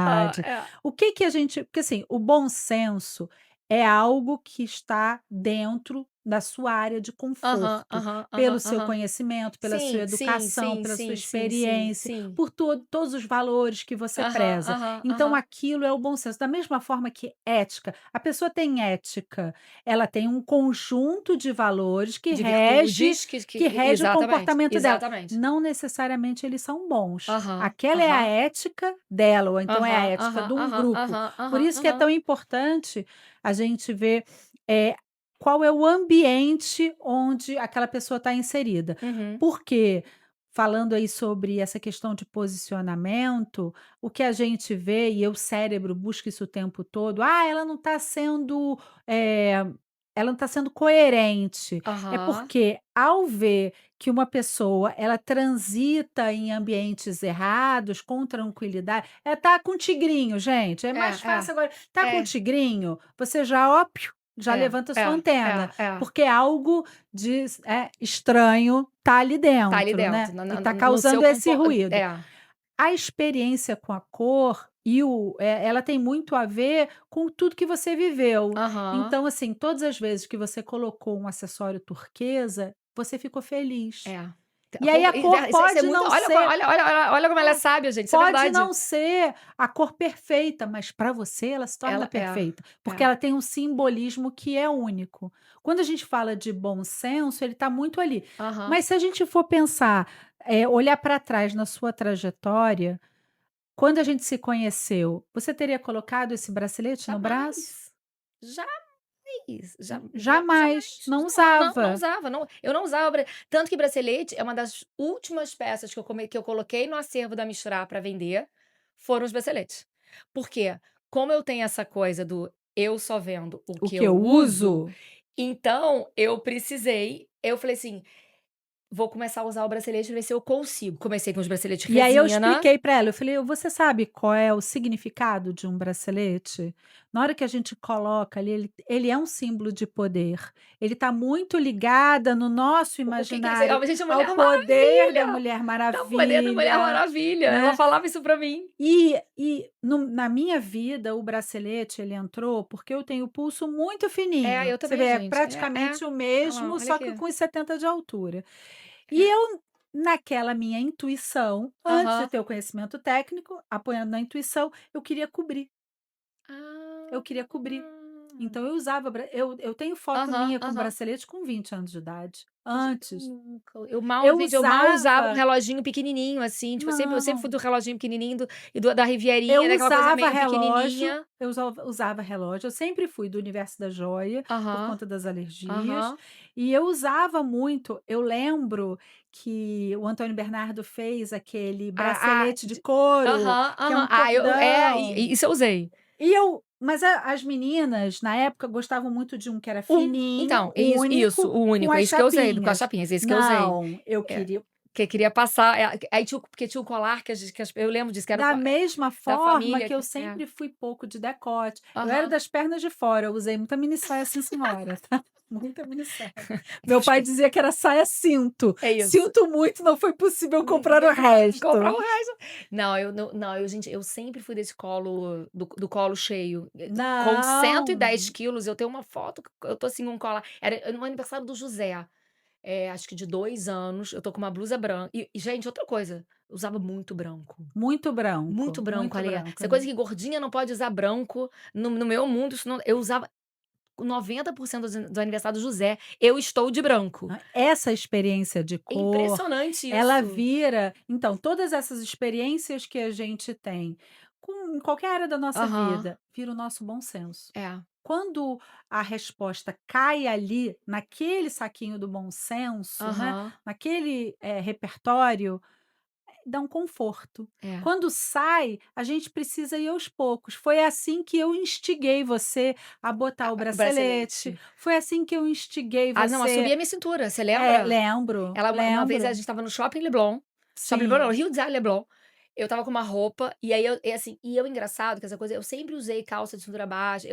Hã, verdade. é. O que que a gente porque assim, o bom senso é algo que está dentro da sua área de Aham, conforto, aham, pelo aham, seu aham. conhecimento, pela sua Sim, sim, educação, sim, pela sua sim, sim, sim, experiência, sim. por todos os valores que você Aham, preza. aham, Então aham. aquilo é o bom senso. Da mesma forma que ética, a pessoa tem ética, ela tem um conjunto de valores De virtudes que rege o exatamente, comportamento dela. exatamente. Não necessariamente eles são bons. Aham, Aquela é a aham, ética dela, ou então é a aham, ética aham, de um aham, grupo. aham, Por aham, isso que é aham. tão importante a gente ver, eh, qual é o ambiente onde aquela pessoa está inserida. Uhum. Porque, falando aí sobre essa questão de posicionamento, o que a gente vê, e o cérebro busca isso o tempo todo: "Ah, ela não está sendo, eh, ela não está sendo coerente". É Aham. porque, ao ver que uma pessoa, ela transita em ambientes errados, com tranquilidade tá com tigrinho, gente, é É, mais é, fácil agora. Tá com é, tigrinho, você já, ó, piu, já é, levanta é, sua antena, é, é. porque algo estranho tá ali Tá ali dentro, né, dentro, na e na tá no seu causando esse ruído. é. A experiência com a cor e ela tem muito a ver com tudo que você viveu. Aham. Então, assim, todas as vezes que você colocou um acessório turquesa, você ficou feliz. É. E aí a cor Isso é pode muito não ser olha como ela é é, sábia, gente, isso é pode verdade. não ser a cor perfeita, mas para você ela se torna Ela é, perfeita, porque é. ela tem um simbolismo que é único. Quando a gente fala de bom senso, ele está muito ali. Aham. Mas se a gente for pensar, olhar para trás na sua trajetória, quando a gente se conheceu, você teria colocado esse bracelete no braço? Jamais, jamais, Jamais, jamais. não Não, não, não usava. usava, não eu não usava tanto que bracelete é uma das últimas peças que eu coloquei no acervo da Misturar pra vender, foram os braceletes. Por quê? Como eu tenho essa coisa do eu só vendo o O que que eu eu uso, uso então eu falei assim: "Vou começar a usar o bracelete, ver se eu consigo". Comecei com os braceletes e aí eu resina. expliquei para ela, eu falei: "Você sabe qual é o significado de um bracelete? Na hora que a gente coloca ali, ele é um símbolo de poder, ele está muito ligada no nosso O que é imaginário gente, a ao Mulher poder da Maravilha! Mulher Da poder da Mulher Maravilha", Maravilha, ela né. falava isso pra mim. E no na minha vida, o bracelete, ele entrou porque eu tenho o pulso muito É, fininho. eu Você também, vê, é gente. É. praticamente o Olha lá, mesmo, olha só aqui. que com 1,70 de altura. E É. eu, naquela minha intuição, antes de Aham. ter o conhecimento técnico, apoiando na intuição, eu Ah. queria cobrir. Então eu usava eu tenho foto Aham, minha com aham. bracelete com 20 anos de idade. Eu Antes, nunca eu gente, eu mal usava um usava reloginho pequenininho, assim, tipo, eu sempre fui não. do reloginho pequenininho da Eu Rivierinha, daquela coisa usava meio relógio, pequenininha. usava relógio, eu sempre fui do universo da joia, por Aham, conta das alergias, aham. e eu usava muito. Eu lembro que o Antônio Bernardo fez aquele A bracelete de couro, aham, que é um aham. cordão, Isso eu usei. mas as meninas, na época, gostavam muito de um que era fininho, Então, isso, único, o com único, é as isso que eu usei, com as chapinhas. chapinhas, esse que eu usei. Não, eu É, queria que queria passar, aí porque tinha um colar que eu lembro disso, que era o da co mesma da forma família que eu que é. sempre fui pouco de decote, eu era Aham. das pernas de fora, eu usei muita mini saia sim senhora, tá, muita mini saia. Meu pai dizia que era saia cinto, É isso. sinto muito, não foi possível comprar o Comprar resto. o resto. Não, eu não não, eu gente, eu sempre fui desse colo do colo cheio. Com 110 Não, quilos, eu tenho uma foto que eu tô assim com um colar no aniversário do José, acho que de 2 anos, eu tô com uma blusa branca gente, outra coisa, eu usava muito branco, muito Ale. branco, Essa né. coisa que gordinha não pode usar branco, no meu mundo isso não eu usava 90% do aniversário do José, eu estou de branco. Essa experiência de É cor, impressionante ela isso. vira então, todas essas experiências que a gente tem em qualquer área da nossa Aham. vida, vira o nosso bom senso. É. Quando a resposta cai ali, naquele saquinho do bom senso, né, Aham. naquele, repertório, dá um conforto. É. Quando sai, a gente precisa ir aos poucos. Foi assim que eu instiguei você a botar o O bracelete, bracelete. foi assim que eu instiguei Ah, não, a subir você a minha cintura, você lembra? lembro, Ela uma vez a lembro. gente estava no Shopping Leblon, Shopping Leblon não, Sim. Rio Design Leblon, eu estava com uma roupa, e aí assim, e eu engraçado que essa coisa, eu sempre usei calça de cintura baixa,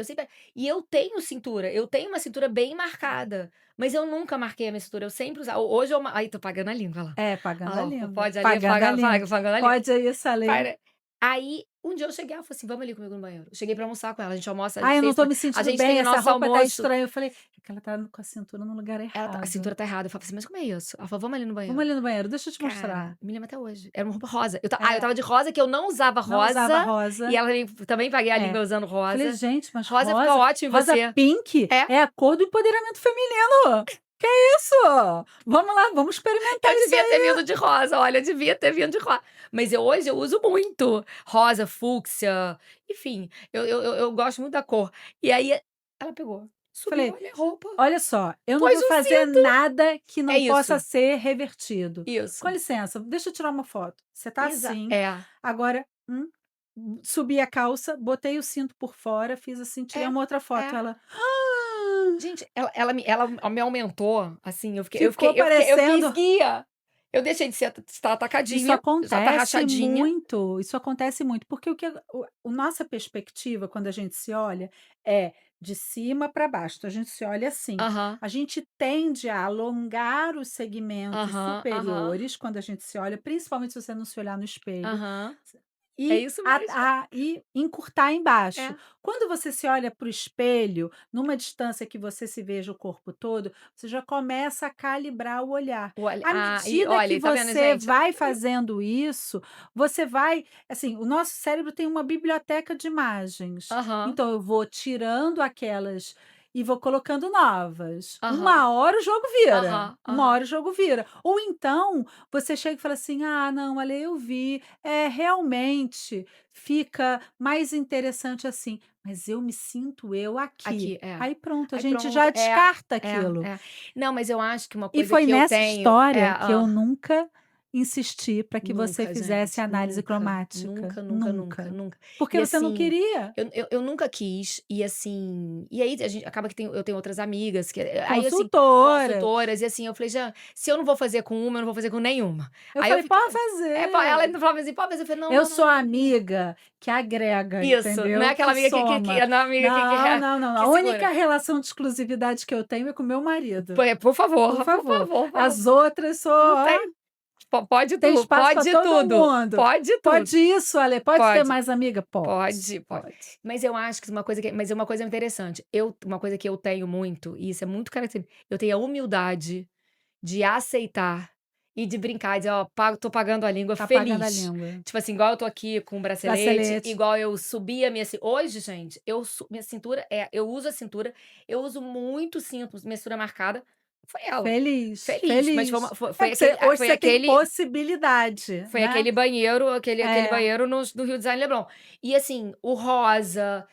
e eu tenho cintura, eu tenho uma cintura bem marcada, mas eu nunca marquei a minha cintura, eu sempre usava hoje aí tô pagando a língua, olha lá. É, pagando Olha a lá, língua, pode ali, pagando a paga língua. paga pagando a língua. Pode isso, Ale. Para aí, um dia eu cheguei, ela falou assim: "Vamos ali comigo no banheiro". Eu cheguei pra almoçar com ela, a gente almoça, "Ai, eu não tô me a sentindo gente bem, tem o essa nosso roupa tá almoço. estranha", eu falei: "É que ela tá com a cintura no lugar A errado". cintura tá errada. Eu falava assim: "Mas como é isso?" Ela falou: "Vamos ali no "Vamos banheiro". ali no banheiro, deixa eu te Cara, mostrar". me lembro até hoje. Era uma roupa rosa. Eu É, estava de rosa, que eu não usava não usava rosa, e rosa. ela também paguei a É. língua usando Falei: rosa. "Gente, mas Rosa fica rosa ótimo em rosa você. pink É, é a cor do empoderamento feminino. Que isso? Vamos lá, vamos experimentar eu isso devia ter aí". vindo de rosa, olha, eu devia ter vindo de rosa. Mas hoje eu uso muito rosa, fúcsia, enfim, eu gosto muito da cor. E aí ela pegou, subiu Falei: a minha roupa, "Olha só, eu não pôs vou o fazer cinto. nada que É não possa isso, ser revertido. Com isso. licença, deixa eu tirar uma foto. Você tá assim, É, agora, subi a calça, botei o cinto por fora, fiz assim, tirei é, uma outra foto". é. Ela: "Ah, Gente, ela me aumentou, assim, ficou eu quis parecendo". guia. Eu deixei de estar Isso atacadinha, só tá acontece rachadinha. muito, isso acontece muito, porque o nossa perspectiva quando a gente se olha é de cima para baixo, então a gente se olha assim. Aham, A gente tende a alongar os segmentos aham, aham, superiores quando a gente se olha, principalmente se você não se olhar no espelho. aham. É E isso mesmo. e encurtar embaixo. É. Quando você se olha para o espelho, numa distância que você se veja o corpo todo, você já começa a calibrar o olhar. À E medida que olha, tá vendo, você gente? vai fazendo isso, você vai assim, o nosso cérebro tem uma biblioteca de imagens. Aham, Então eu vou tirando aquelas e vou colocando novas. aham, Uma hora o jogo vira, aham, uma aham. hora o jogo vira. Ou então, você chega e fala assim: "Ah, não, olha, eu vi, é, realmente fica mais interessante assim, mas eu me sinto eu aqui". Aqui, é. Aí pronto, a Aí gente pronto, já descarta é, aquilo. é. Não, mas eu acho que uma E coisa foi que eu nessa tenho história que eu nunca insisti para que você nunca, fizesse gente, análise nunca, cromática, nunca, nunca, nunca, nunca. nunca. Porque E você não assim, queria. eu nunca quis, e assim, e aí a gente acaba que eu tenho outras amigas que aí assim, Consultoras. consultoras, e assim, eu falei: "Já, se eu não vou fazer com uma, eu não vou fazer com nenhuma". Eu Aí eu falei: fiquei "Pode ela fazer". ainda falava assim: "Pode fazer", eu falei: "Não, Eu não, não, sou a não, não". amiga que agrega, Isso, não é entendeu, aquela que amiga soma. não é a amiga Não, não, não, que a única segura. relação de exclusividade que eu tenho é com meu marido, Por favor, por por favor. favor, por favor. As outras sou Não ó, tem, pode tem tudo, espaço para todo mundo. pode tudo. "Pode isso, Ale, pode ter Pode, mais amiga?". "Pode, pode, pode. pode". Mas eu acho que uma coisa interessante, uma coisa que eu tenho muito, e isso é muito característico, eu tenho a humildade de aceitar e de brincar, dizer: "Ó, tô pagando a língua Tá pagando a feliz". língua. Tipo assim, igual eu tô aqui com o bracelete, Bracelete. igual eu subi a minha hoje, gente, minha cintura eu uso a cintura, eu uso muito cinto, minha cintura marcada, foi ela. Feliz, Feliz, mas feliz. É porque você hoje você tem possibilidade, foi né. aquele banheiro, aquele É. banheiro no Rio Design Leblon. E assim, o rosa,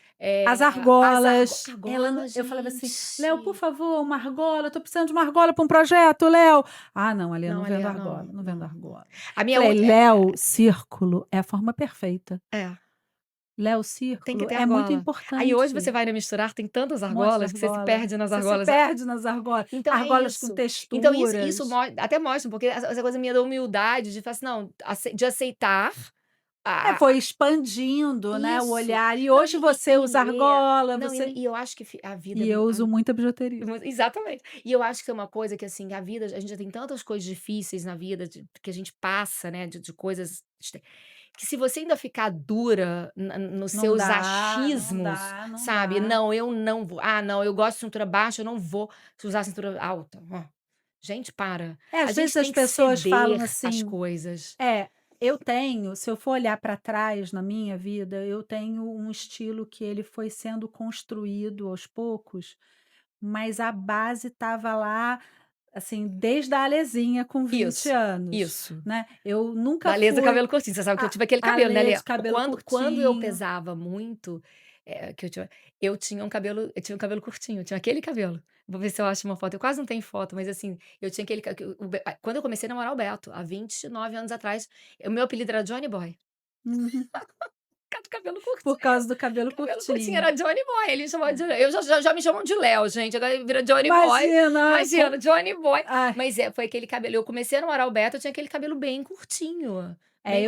As as argolas, ela não argolas, eu falava assim: gente. "Léo, por favor, uma argola, eu tô precisando de uma argola para um projeto, Léo". "Ah, não, Ale, eu Não, não vendo ali, argola, não, não vendo não. argola". A minha Falei: unha "Léo, círculo é a forma perfeita. é, Léo, tem que círculo ter é muito argola. Aí hoje você importante". vai no Misturar, tem tantas Um monte de argolas que você se argola. perde nas Você se argolas. perde nas argolas, Então é argolas com isso. Então isso texturas. até mostra um pouquinho essa coisa minha da humildade de falar assim: "Não", de aceitar É, a foi expandindo, né, o isso. olhar e Não, hoje você e usa ler. argola, Não, você e eu acho que a vida e eu uso muita bijuteria. exatamente. E eu acho que é uma coisa que, assim, a gente já tem tantas coisas difíceis na vida que a gente passa, né, de coisas que se você ainda ficar dura nos Não seus dá, não achismos, dá, não sabe, dá. "Não, eu não vou. Ah, não, eu gosto de cintura baixa, eu não vou usar cintura alta". Gente, para. É, A às vezes gente as tem que pessoas falam ceder às assim coisas. é, Eu tenho, se eu for olhar para trás na minha vida, eu tenho um estilo que ele foi sendo construído aos poucos, mas a base estava lá, assim, desde a Alezinha com 20 Isso, anos, isso. né. Eu nunca Da Lesa fui cabelo curtinho, você sabe que eu tive aquele a cabelo, né, Ale Lê. de cabelo Quando eu curtinho. pesava muito, que eu tinha um cabelo curtinho, eu tinha aquele cabelo. Vou ver se eu acho uma foto, eu quase não tenho foto, mas assim, eu tinha aquele ca que o Be quando eu comecei a namorar o Beto, há 29 anos atrás, o meu apelido era Johnny Boy, Uhum. por causa do cabelo Por curtinho. causa do cabelo Cabelo curtinho curtinho. era Johnny Boy, ele chamava É. de eu já me chamam de Léo, gente, agora vira Johnny Boy. Imagina, Imagina, Johnny Boy. ai, Mas foi aquele cabelo, eu comecei a namorar o Beto, eu tinha aquele cabelo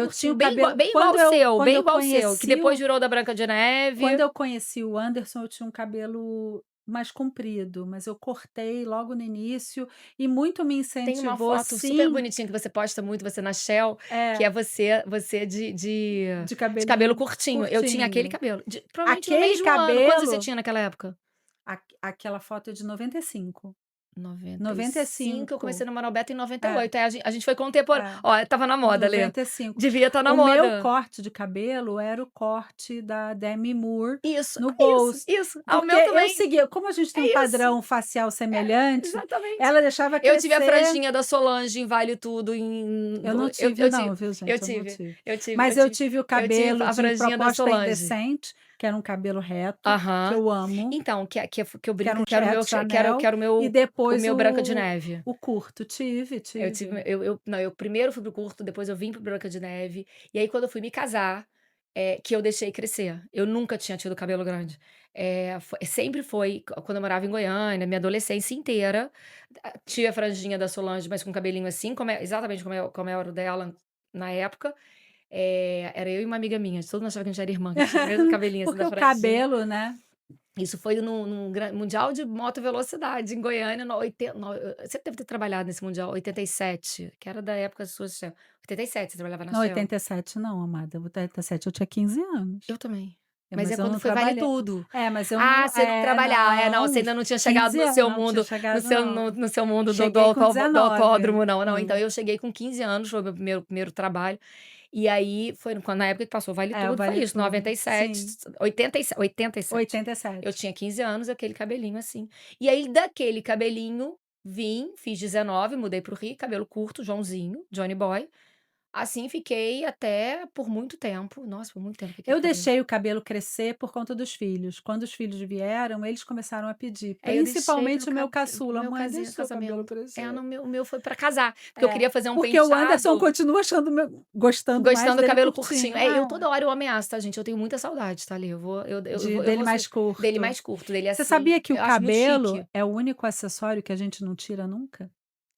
eu bem tinha curtinho, o cabelo bem igual o seu, quando bem eu igual o seu, que conheci depois o virou da Branca de quando Neve. eu conheci o Anderson, eu tinha um cabelo mais comprido, mas eu cortei logo no início e muito me Tem uma incentivou foto super sim, bonitinha que você posta muito, você na Shell, que é, é você de de cabelo cabelinho curtinho. Eu tinha aquele curtinho. cabelo, provavelmente no Aquele mesmo ano. Quantos você cabelo tinha naquela época? aquela foto é de 95. 95, eu comecei 95. a namorar o Beto em É, 98, a gente foi contemporâneo. é. Ó, estava na moda, Lê. 95. Devia estar na O meu moda. corte de cabelo era o corte da Demi Moore Isso, no isso, Ghost, isso. Ah, o porque meu eu também. seguia como a gente tem um É isso. padrão facial semelhante, Exatamente. ela deixava Eu tive a crescer. franjinha da Solange em Vale Tudo Eu não eu tive eu tive não, viu eu gente, eu não tive, tive. eu tive, Mas eu eu tive. tive o Eu tive cabelo a de franjinha da Proposta Solange. Indecente, que era um cabelo reto, que Aham. eu amo, Então, que eu que era brinco um que era o meu reto Chanel, e o depois meu Branca de Neve. o curto. Tive, Eu tive tive. eu não, eu primeiro fui para o curto, depois eu vim para o Branca de Neve, e aí quando eu fui me casar, que eu deixei crescer. Eu nunca tinha tido cabelo grande. Sempre foi quando eu morava em Goiânia, minha adolescência inteira, tinha a franjinha da Solange, mas com cabelinho assim, exatamente como era o dela na época. Era eu e uma amiga minha, todo mundo achava que a gente era irmã, que tinha o mesmo cabelinho assim Porque da o franjinha. cabelo, né. Isso foi num gran mundial de moto velocidade em Goiânia no oiten no você deve ter trabalhado nesse mundial, 87, que era da época da sua Shell. 87 você trabalhava na Não, Shell? 87 não, amada, 87 eu tinha 15 anos. Eu também. É, Mas é mas eu quando não foi Vale trabalhei. Tudo. É, mas eu Ah, não você não trabalhava. Não, você não, ainda não tinha chegado 15 no anos, seu não tinha mundo chegado não. no seu mundo Cheguei com do 19. autódromo, não, não. Então Hum. eu cheguei com 15 anos, foi o meu primeiro trabalho, e aí foi quando na época que passou Vale É, o Tudo, foi Vale isso, Tudo. 97, Sim, 87. Eu 87. tinha 15 anos, aquele cabelinho assim. E aí daquele cabelinho, fiz 19, mudei para o Rio, cabelo curto, Joãozinho, Johnny Boy. Assim fiquei até por muito tempo. Nossa, por muito tempo com aquele Eu cabelo. deixei o cabelo crescer por conta dos filhos. Quando os filhos vieram, eles começaram a pedir, Eu deixei principalmente o meu pro caçula: meu "Mãe, deixa seu cabelo casamento. crescer". No meu o meu foi pra casar, porque eu É, queria fazer um porque o Anderson penteado continua gostando mais gostando do dele cabelo curtinho. curtinho. Eu É, toda hora eu ameaço, tá, gente, eu tenho muita saudade, tá, ali. Eu dele vou mais dele curto. mais curto, dele Você assim, sabia que o eu acho muito cabelo chique. é o único acessório que a gente não tira nunca?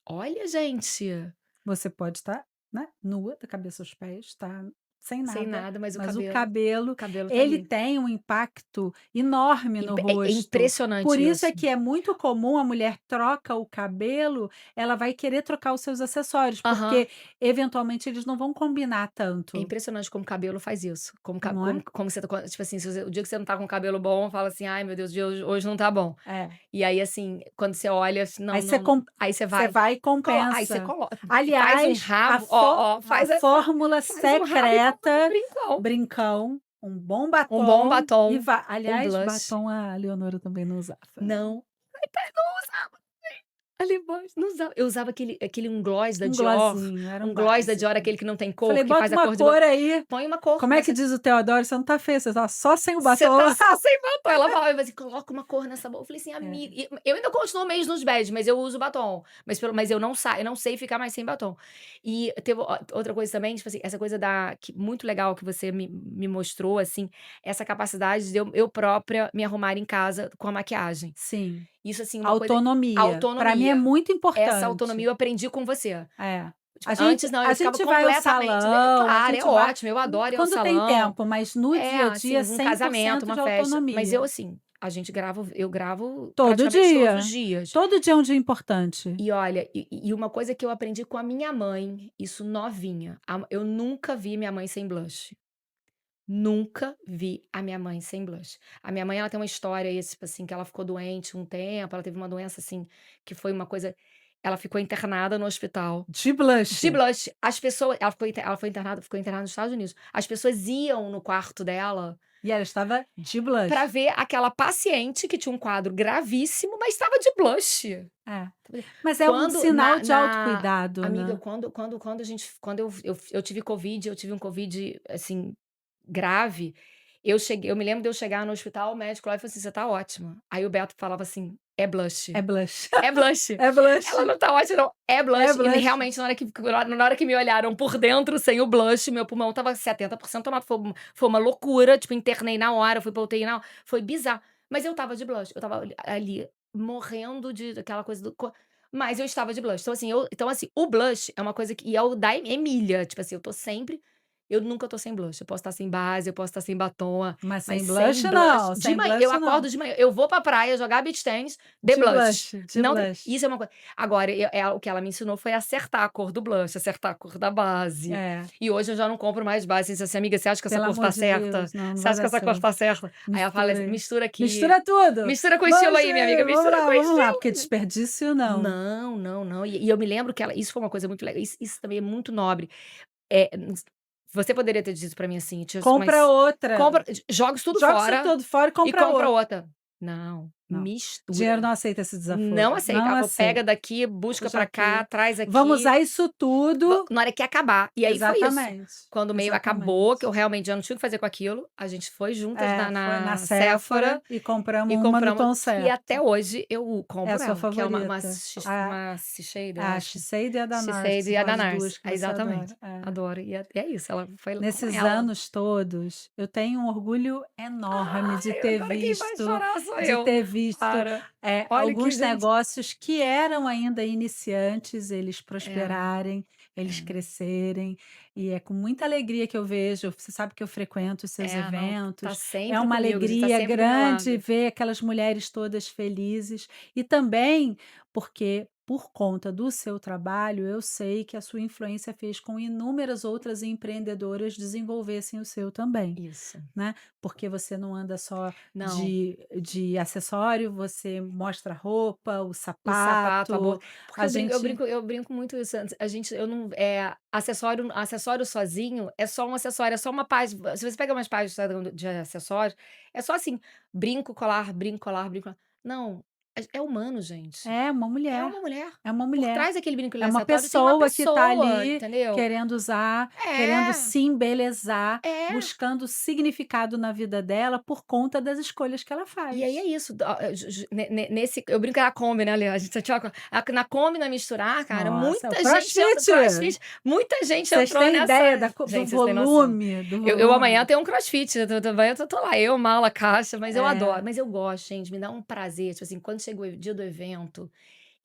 Olha, gente, Você pode estar, né, nua da cabeça aos pés, tá sem sem nada, nada, mas mas o o cabelo tá ele ali. tem um impacto enorme no É rosto. Por impressionante isso é isso. que é muito comum a mulher troca o cabelo, ela vai querer trocar os seus acessórios, Aham. porque eventualmente eles não vão combinar É tanto, impressionante como o cabelo faz isso, não é? como você tá tipo assim, se o dia que você não tá com o cabelo bom, fala assim: "Ai meu Deus, o dia hoje não tá bom". É. E aí, assim, quando você olha, assim, Aí não, você não, com aí você você vai, vai e aí você compensa. coloca, faz um Aliás, rabo, ó, a fórmula faz um rabo e coloca um secreta, brincão, brincão, um bom um bom batom e batom, va um aliás, blush. batom a Leonora também não usava. Não, não usava. Ali embaixo, não usava. Eu usava aquele um gloss da Um Dior, glossinho, era um um gloss da Dior, básico. aquele que não tem cor, Falei: que "Bota faz a uma cor de ba cor aí". põe uma cor, Como é que começa. diz o Teodoro: "Você não tá feia, você tá só sem o Você batom". tá só sem batom. Ela falava assim: "Coloca uma cor nessa bolsa". Eu falei assim: É, "Amiga", eu ainda continuo meio nos bege, mas eu uso batom. Mas eu não sei ficar mais sem batom. E teve outra coisa também, tipo assim, essa coisa muito legal que você me mostrou, assim, essa capacidade de eu própria me arrumar em casa com a maquiagem. sim. Isso, assim, uma coisa, Autonomia, pra mim é autonomia. muito Essa autonomia importante. eu aprendi com você. É. Tipo, antes não, A eu ficava gente vai ao completamente, salão, a claro, é gente vai ótimo, eu adoro ir ao quando tem salão. tempo, mas no dia a dia Assim, um casamento, 100% uma de festa, mas eu autonomia. assim, eu gravo Todo praticamente todos os dia. dias. Todo dia é um dia importante. E olha, uma coisa que eu aprendi com a minha mãe, isso novinha, eu nunca vi minha mãe sem blush. Nunca vi a minha mãe sem blush. A minha mãe, ela tem uma história aí, tipo assim, que ela ficou doente um tempo, ela teve uma doença, assim, que foi uma coisa, ela ficou internada no hospital De blush. de blush. As pessoas ela ficou internada nos Estados Unidos. As pessoas iam no quarto dela E ela estava de blush. pra ver aquela paciente que tinha um quadro gravíssimo, mas estava de blush. É. Mas é um Quando sinal na de na autocuidado, amiga, né. quando a gente quando eu tive covid, eu tive um covid, assim, grave, eu me lembro de eu chegar no hospital, o médico lá e falou assim: "Você tá ótima". Aí o Beto falava assim: "É blush, É blush. é blush". É blush. Ela: "Não tá ótima não, é É blush". E blush. realmente na hora que me olharam por dentro sem o blush, meu pulmão estava 70% tomado, foi uma loucura, tipo, internei na hora, fui pra UTI na hora, foi bizarro. Mas eu estava de blush, eu estava ali morrendo de daquela coisa mas eu estava de blush. Então assim, o blush é uma coisa que e é o da Emília, tipo assim, eu nunca tô sem blush, eu posso estar sem base, eu posso estar sem batom, Mas mas sem blush sem blush não, de sem manhã eu blush não. acordo de manhã, eu vou pra praia jogar beach tennis de De blush. blush, de Não tem blush. isso é uma coisa agora, o que ela me ensinou foi acertar a cor do blush, acertar a cor da base. É, E hoje eu já não compro mais base, assim: "Amiga, você acha que essa pelo cor amor tá de certa? Deus, não, não Você vai acha que dar essa cor tá certo. certa?" Aí ela fala assim: Mistura aí. "Mistura aqui, Mistura tudo. mistura com estilo Vamos aí, minha amiga, vamos mistura lá, com vamos lá, estilo". porque desperdício não. Não, não, não. E eu me lembro que ela isso foi uma coisa muito legal, isso também é muito nobre. Eh, você poderia ter dito pra mim assim, Compra mas outra. compra joga isso tudo Joga isso fora tudo fora e e compra compra outra. outra. Não, Não, dinheiro mistura. não aceita esse Não desaforo, aceita. não Ela falou: "Pega aceita. daqui, busca Puxa pra cá, aqui. traz Vamos aqui". usar isso tudo Na hora que acabar. E aí foi isso. exatamente, Quando o meio acabou, que exatamente. eu realmente já não tinha o que fazer com aquilo, a gente foi juntas É, foi na na Sephora Sephora e compramos e uma no compramos tom e até certo. hoje eu É a compro sua ela, que é favorita. uma Shiseido, eu A acho. Shiseido e a da NARS, que Shiseido e a são da as NARS. 2 que você Exatamente. adora. É. Adoro. E é isso, ela foi com Nesses ela. anos todos, eu tenho um orgulho enorme Ai, agora quem vai chorar sou de eu. ter visto, Para. Olha que alguns gente negócios que eram ainda iniciantes, eles é, prosperarem, eles é. crescerem, e é com muita alegria que eu vejo, você sabe que eu frequento os seus É, não, tá eventos, é sempre uma comigo, a gente tá alegria sempre do meu grande lado. ver aquelas mulheres todas felizes, e também porque, por conta do seu trabalho, eu sei que a sua influência fez com inúmeras outras empreendedoras desenvolvessem o seu também, Isso. né, porque você não anda só Não. de acessório, você mostra a roupa, o O sapato, a sapato, bolsa, porque a gente eu brinco muito isso, a gente eu não acessório sozinho é só um acessório, é só uma página, se você pega umas páginas de acessórios, é só assim, brinco, colar, brinco, colar, brinco, colar. Não, é humano, gente. é uma É mulher, uma mulher. é uma Por mulher. trás daquele brinco e É uma acessório tem uma pessoa que está pessoa, ali entendeu? querendo usar, querendo É, se embelezar, é. buscando significado na vida dela por conta das escolhas que ela E aí é faz. isso, nesse eu brinco que era Kombi, né, Leandro, a gente tinha na Kombi, na Misturar, cara, Nossa, é o muita gente entrou crossfit. CrossFit, muita gente Vocês entrou têm nessa ideia do gente, vocês têm noção. volume, do Eu amanhã volume? tenho um CrossFit, amanhã eu tô lá, eu, mala, caixa, mas eu É, adoro, mas eu gosto, gente, me dá um prazer, tipo assim, quando chega o dia do evento,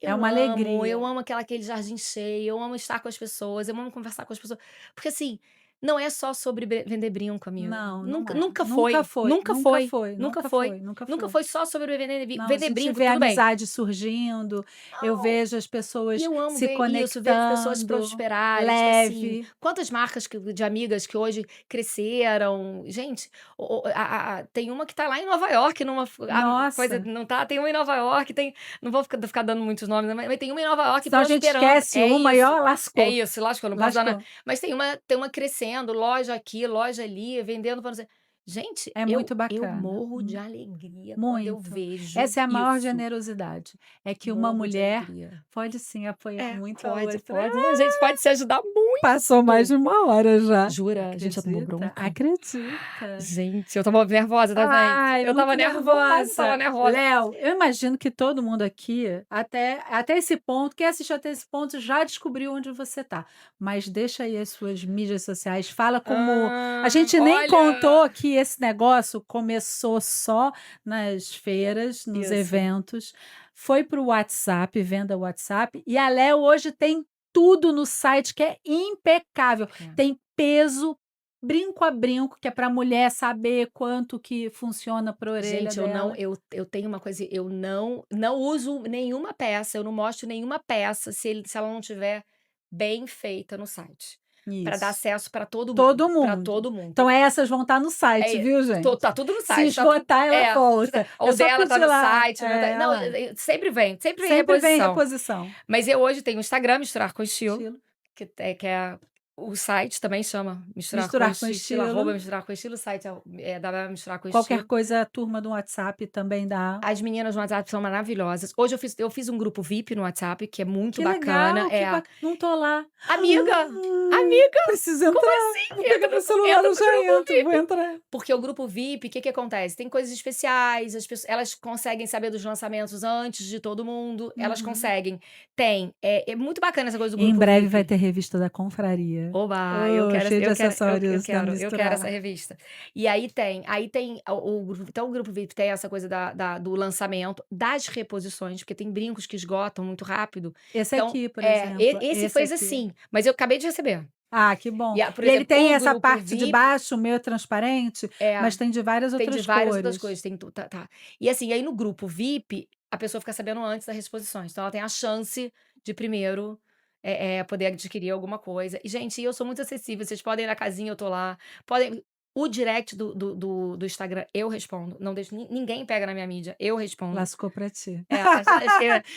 é uma eu alegria. amo aquele jardim cheio, eu amo estar com as pessoas, eu amo conversar com as pessoas, porque assim, não é só sobre vender brinco, amiga. Não, não Nunca, é. nunca Nunca foi, foi, nunca nunca foi, foi, nunca nunca foi. foi, nunca Nunca foi. foi só sobre Não, a vender gente brinco, vê tudo bem. amizade surgindo, eu Não, vejo as e pessoas eu amo se ver isso, ver as pessoas conectando, prosperarem, tipo assim, leve. quantas marcas de amigas que hoje cresceram. Gente, tem uma que tá lá em Nova York, coisa, Nossa, não tá? Tem uma em Nova York, não vou ficar dando muitos nomes, né, mas tem uma em Nova York senão a gente prosperando. esquece uma e ó, É lascou, isso, lascou, não posso dar nada. lascou. Mas tem uma crescendo, loja aqui, loja ali, vendendo para não sei. Gente, É eu, muito eu bacana, morro de alegria quando eu muito. vejo Essa é a maior isso. generosidade, é que uma Morro de mulher alegria. pode sim apoiar É, muito a pode, outra. pode. A gente pode se ajudar Passou mais muito. de uma hora já. Jura? A gente já tomou Acredita? bronca? Acredita. Gente, eu estava nervosa, tá, gente? Ai, Eu estava muito nervosa, estava nervosa. nervosa. Léo, eu imagino que todo mundo aqui, até esse ponto, quem assistiu até esse ponto já descobriu onde você está. Mas deixa aí as suas mídias sociais, fala como. A gente nem Olha! contou que esse negócio começou só nas feiras, nos Isso. eventos, foi para o WhatsApp, venda WhatsApp, e a Léo hoje tem tudo no site que é impecável. É. Tem peso brinco a brinco, que é para a mulher saber quanto que funciona para a orelha Gente, eu não, dela. eu tenho uma coisa, eu não uso nenhuma peça, eu não mostro nenhuma peça se ela não tiver bem feita no site. para dar Isso. acesso para todo Todo mundo. Para mundo. todo mundo. Então essas vão estar no site, É, viu, gente? tá tudo no Se site. esgotar, ela volta. O É só dela tá pedir no lá. site. o meu tá- Não, lá. sempre vem Sempre vem reposição. reposição. Mas eu hoje tenho o Instagram, Misturar com Estilo, Estilo. que é o site também chama Misturar com Estilo. arroba Misturar com Estilo, o site é da Misturar com Qualquer Estilo. coisa, a turma do WhatsApp também dá. As meninas no WhatsApp são maravilhosas. Hoje eu fiz um grupo VIP no WhatsApp, que é muito Que bacana. legal, não tô lá. Amiga, Preciso entrar. como assim? Vou pegar meu celular, entra eu no já grupo entro, VIP. vou entrar. Porque o grupo VIP, o que acontece? Tem coisas especiais, as pessoas, elas conseguem saber dos lançamentos antes de todo mundo, elas conseguem. É muito bacana essa coisa do Em grupo breve VIP. vai ter revista da Confraria. Oba, eu quero, cheio de eu quero, acessórios da eu quero Misturar. essa revista. E aí tem o grupo, então o grupo VIP tem essa coisa do lançamento, das reposições, porque tem brincos que esgotam muito rápido. Esse Então, aqui, por exemplo. esse fez aqui. assim, mas eu acabei de receber. Ah, que bom. Por E ele exemplo, tem o essa grupo parte de VIP, baixo, meio transparente, mas tem de várias tem outras de várias cores. outras coisas. Tá. E assim, aí no grupo VIP, a pessoa fica sabendo antes das reposições. Então ela tem a chance de primeiro poder adquirir alguma coisa. E, gente, eu sou muito acessível. Vocês podem ir na casinha, eu tô lá. O direct do Instagram, eu respondo. Não deixo, ninguém pega na minha mídia. Eu respondo. Lascou pra ti.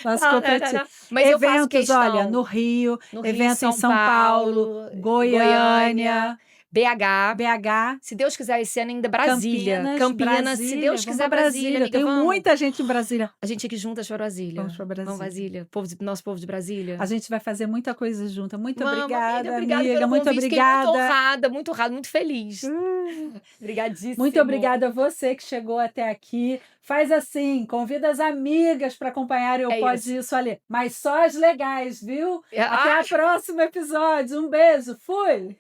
Lascou pra ti. Mas eu faço Eventos, questão. olha, no Rio, No evento Rio, em São Paulo, Goiânia, BH, se Deus quiser, esse ano ainda Brasília. Campinas, se Deus vamos quiser, pra Brasília, amiga, Tem vamos. muita gente em Brasília. A gente aqui juntas para Brasília. Vamos pra Brasília. Vamos, Brasília. Nosso povo de Brasília. A gente vai fazer muita coisa junta. Muito Vamos, obrigada, obrigada amiga. pelo Muito convite. Fiquei obrigada. muito honrada, muito feliz. Obrigadíssima. Muito obrigada a você que chegou até aqui. Faz assim, convida as amigas para acompanharem o Pode Isso ali. Mas só as legais, viu? Até o próximo episódio. Um beijo. Fui!